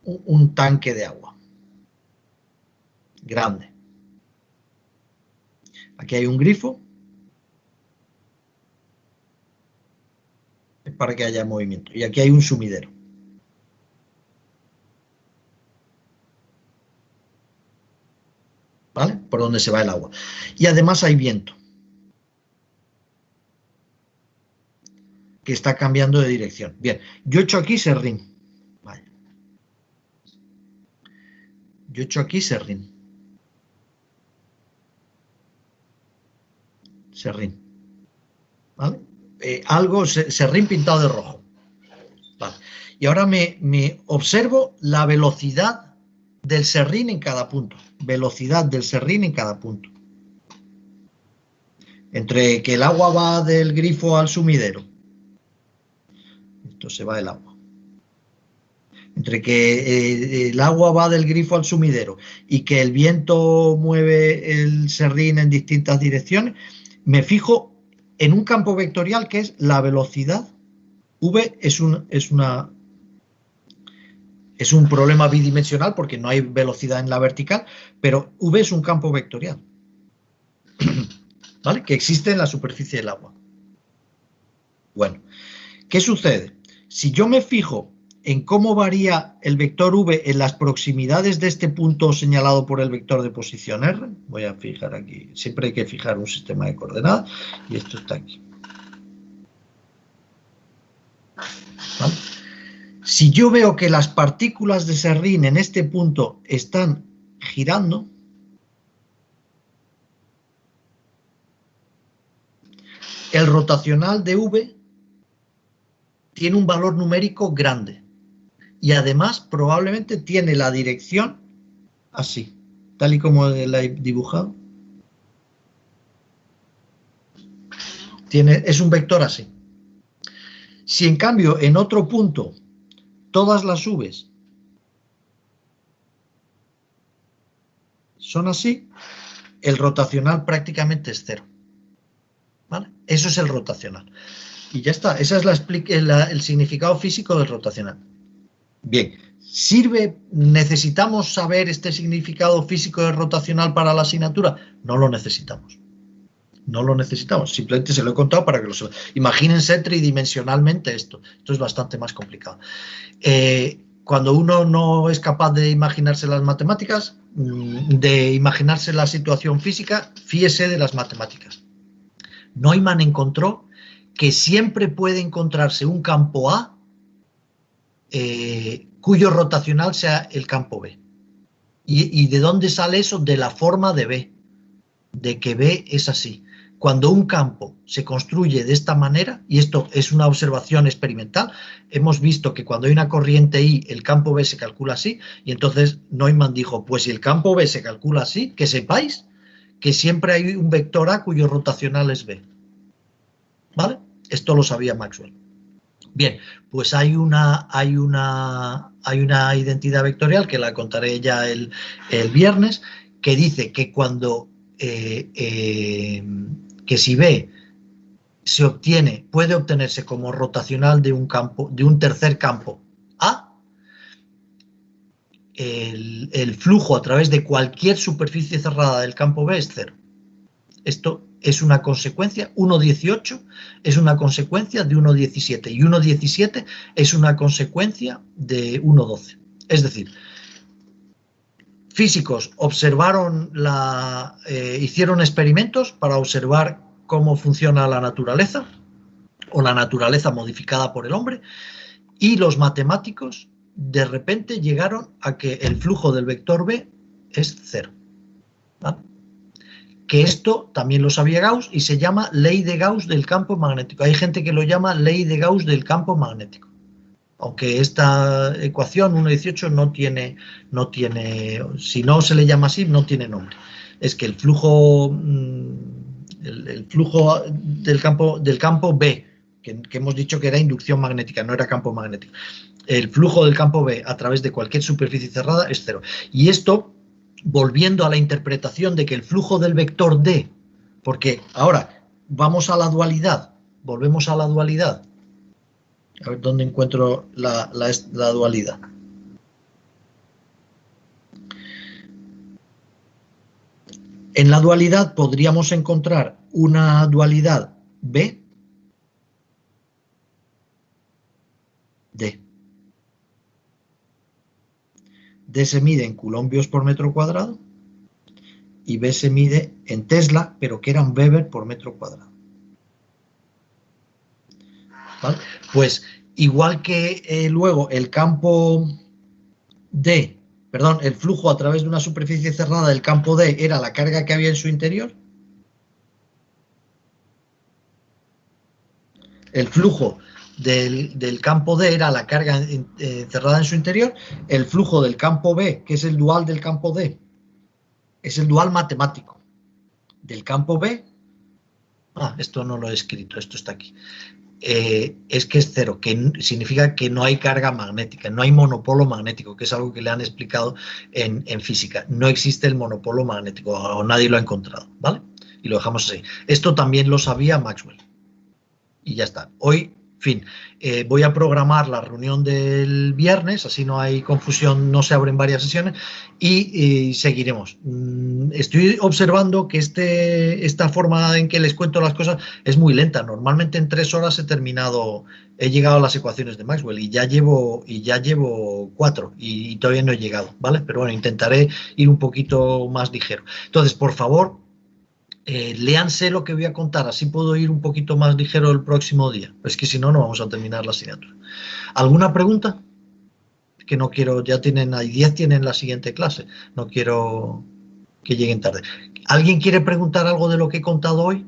un tanque de agua grande. Aquí hay un grifo para que haya movimiento. Y aquí hay un sumidero. ¿Vale? Por donde se va el agua. Y además hay viento, que está cambiando de dirección. Bien, yo he hecho aquí serrín. Vale. Yo he hecho aquí serrín. Serrín. ¿Vale? Algo, serrín pintado de rojo. Vale. Y ahora me observo la velocidad del serrín en cada punto. Velocidad del serrín en cada punto. Entre que el agua va del grifo al sumidero. Esto se va el agua. Entre que el agua va del grifo al sumidero y que el viento mueve el serrín en distintas direcciones, me fijo en un campo vectorial que es la velocidad. V es un problema bidimensional porque no hay velocidad en la vertical, pero V es un campo vectorial. ¿vale? Que existe en la superficie del agua. Bueno, ¿qué sucede? Si yo me fijo en cómo varía el vector v en las proximidades de este punto señalado por el vector de posición r, voy a fijar aquí, siempre hay que fijar un sistema de coordenadas, y esto está aquí. ¿Vale? Si yo veo que las partículas de serrín en este punto están girando, el rotacional de v tiene un valor numérico grande y además probablemente tiene la dirección así, tal y como la he dibujado. Es un vector así. Si en cambio en otro punto todas las v's son así, el rotacional prácticamente es cero. ¿Vale? Eso es el rotacional. Y ya está, ese es el significado físico del rotacional. Bien, ¿necesitamos saber este significado físico del rotacional para la asignatura? No lo necesitamos. No lo necesitamos, simplemente se lo he contado para que lo sepan. Imagínense tridimensionalmente esto. Esto es bastante más complicado. Cuando uno no es capaz de imaginarse las matemáticas, de imaginarse la situación física, fíese de las matemáticas. Neumann encontró que siempre puede encontrarse un campo A cuyo rotacional sea el campo B. ¿Y de dónde sale eso? De la forma de B, de que B es así. Cuando un campo se construye de esta manera, y esto es una observación experimental, hemos visto que cuando hay una corriente I, el campo B se calcula así, y entonces Neumann dijo, pues si el campo B se calcula así, que sepáis que siempre hay un vector A cuyo rotacional es B. ¿Vale? Esto lo sabía Maxwell. Bien, pues hay una identidad vectorial, que la contaré ya el viernes, que dice que cuando que si B se obtiene, puede obtenerse como rotacional de un campo, de un tercer campo A, el flujo a través de cualquier superficie cerrada del campo B es cero. Esto es una consecuencia, 1,18 es una consecuencia de 1,17 y 1,17 es una consecuencia de 1,12. Es decir, físicos observaron hicieron experimentos para observar cómo funciona la naturaleza o la naturaleza modificada por el hombre, y los matemáticos de repente llegaron a que el flujo del vector B es cero. ¿Vale? Que esto también lo sabía Gauss y se llama ley de Gauss del campo magnético. Hay gente que lo llama ley de Gauss del campo magnético. Aunque esta ecuación 1,18 no tiene, si no se le llama así, no tiene nombre. Es que el flujo del campo B, que hemos dicho que era inducción magnética, no era campo magnético. El flujo del campo B a través de cualquier superficie cerrada es cero. Y esto, volviendo a la interpretación de que el flujo del vector D, porque ahora vamos a la dualidad, volvemos a la dualidad. A ver dónde encuentro la dualidad. En la dualidad podríamos encontrar una dualidad B, D. D se mide en coulombios por metro cuadrado y B se mide en Tesla, pero que era un Weber por metro cuadrado. ¿Vale? Pues igual que luego el campo D, perdón, el flujo a través de una superficie cerrada del campo D era la carga que había en su interior, el flujo del campo D era la carga encerrada en su interior, el flujo del campo B, que es el dual del campo D, es el dual matemático del campo B. Esto no lo he escrito, esto está aquí. Es que es cero, que significa que no hay carga magnética, no hay monopolo magnético, que es algo que le han explicado en física. No existe el monopolo magnético, o nadie lo ha encontrado, ¿vale? Y lo dejamos así. Esto también lo sabía Maxwell. Y ya está. Hoy fin, voy a programar la reunión del viernes, así no hay confusión, no se abren varias sesiones y seguiremos. Estoy observando que esta forma en que les cuento las cosas es muy lenta. Normalmente en 3 horas he llegado a las ecuaciones de Maxwell y ya llevo 4 y todavía no he llegado, ¿vale? Pero bueno, intentaré ir un poquito más ligero. Entonces, por favor, léanse lo que voy a contar, así puedo ir un poquito más ligero el próximo día. Es que si no, no vamos a terminar la asignatura. ¿Alguna pregunta? Que no quiero, ya tienen, hay 10 tienen la siguiente clase, no quiero que lleguen tarde. ¿Alguien quiere preguntar algo de lo que he contado hoy?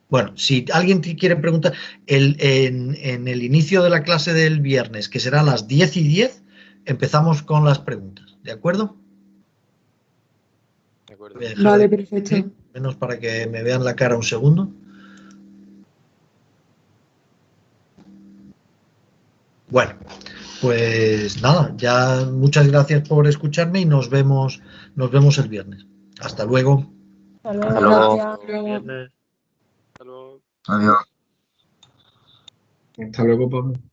Bueno, si alguien quiere preguntar, en el inicio de la clase del viernes, que será a las 10:10, empezamos con las preguntas, ¿de acuerdo? De acuerdo. Vale, perfecto. Menos para que me vean la cara un segundo. Bueno, pues nada, ya muchas gracias por escucharme y nos vemos el viernes. Hasta luego. Hasta luego. Gracias. Hasta luego. Adiós. Hasta luego, Pablo.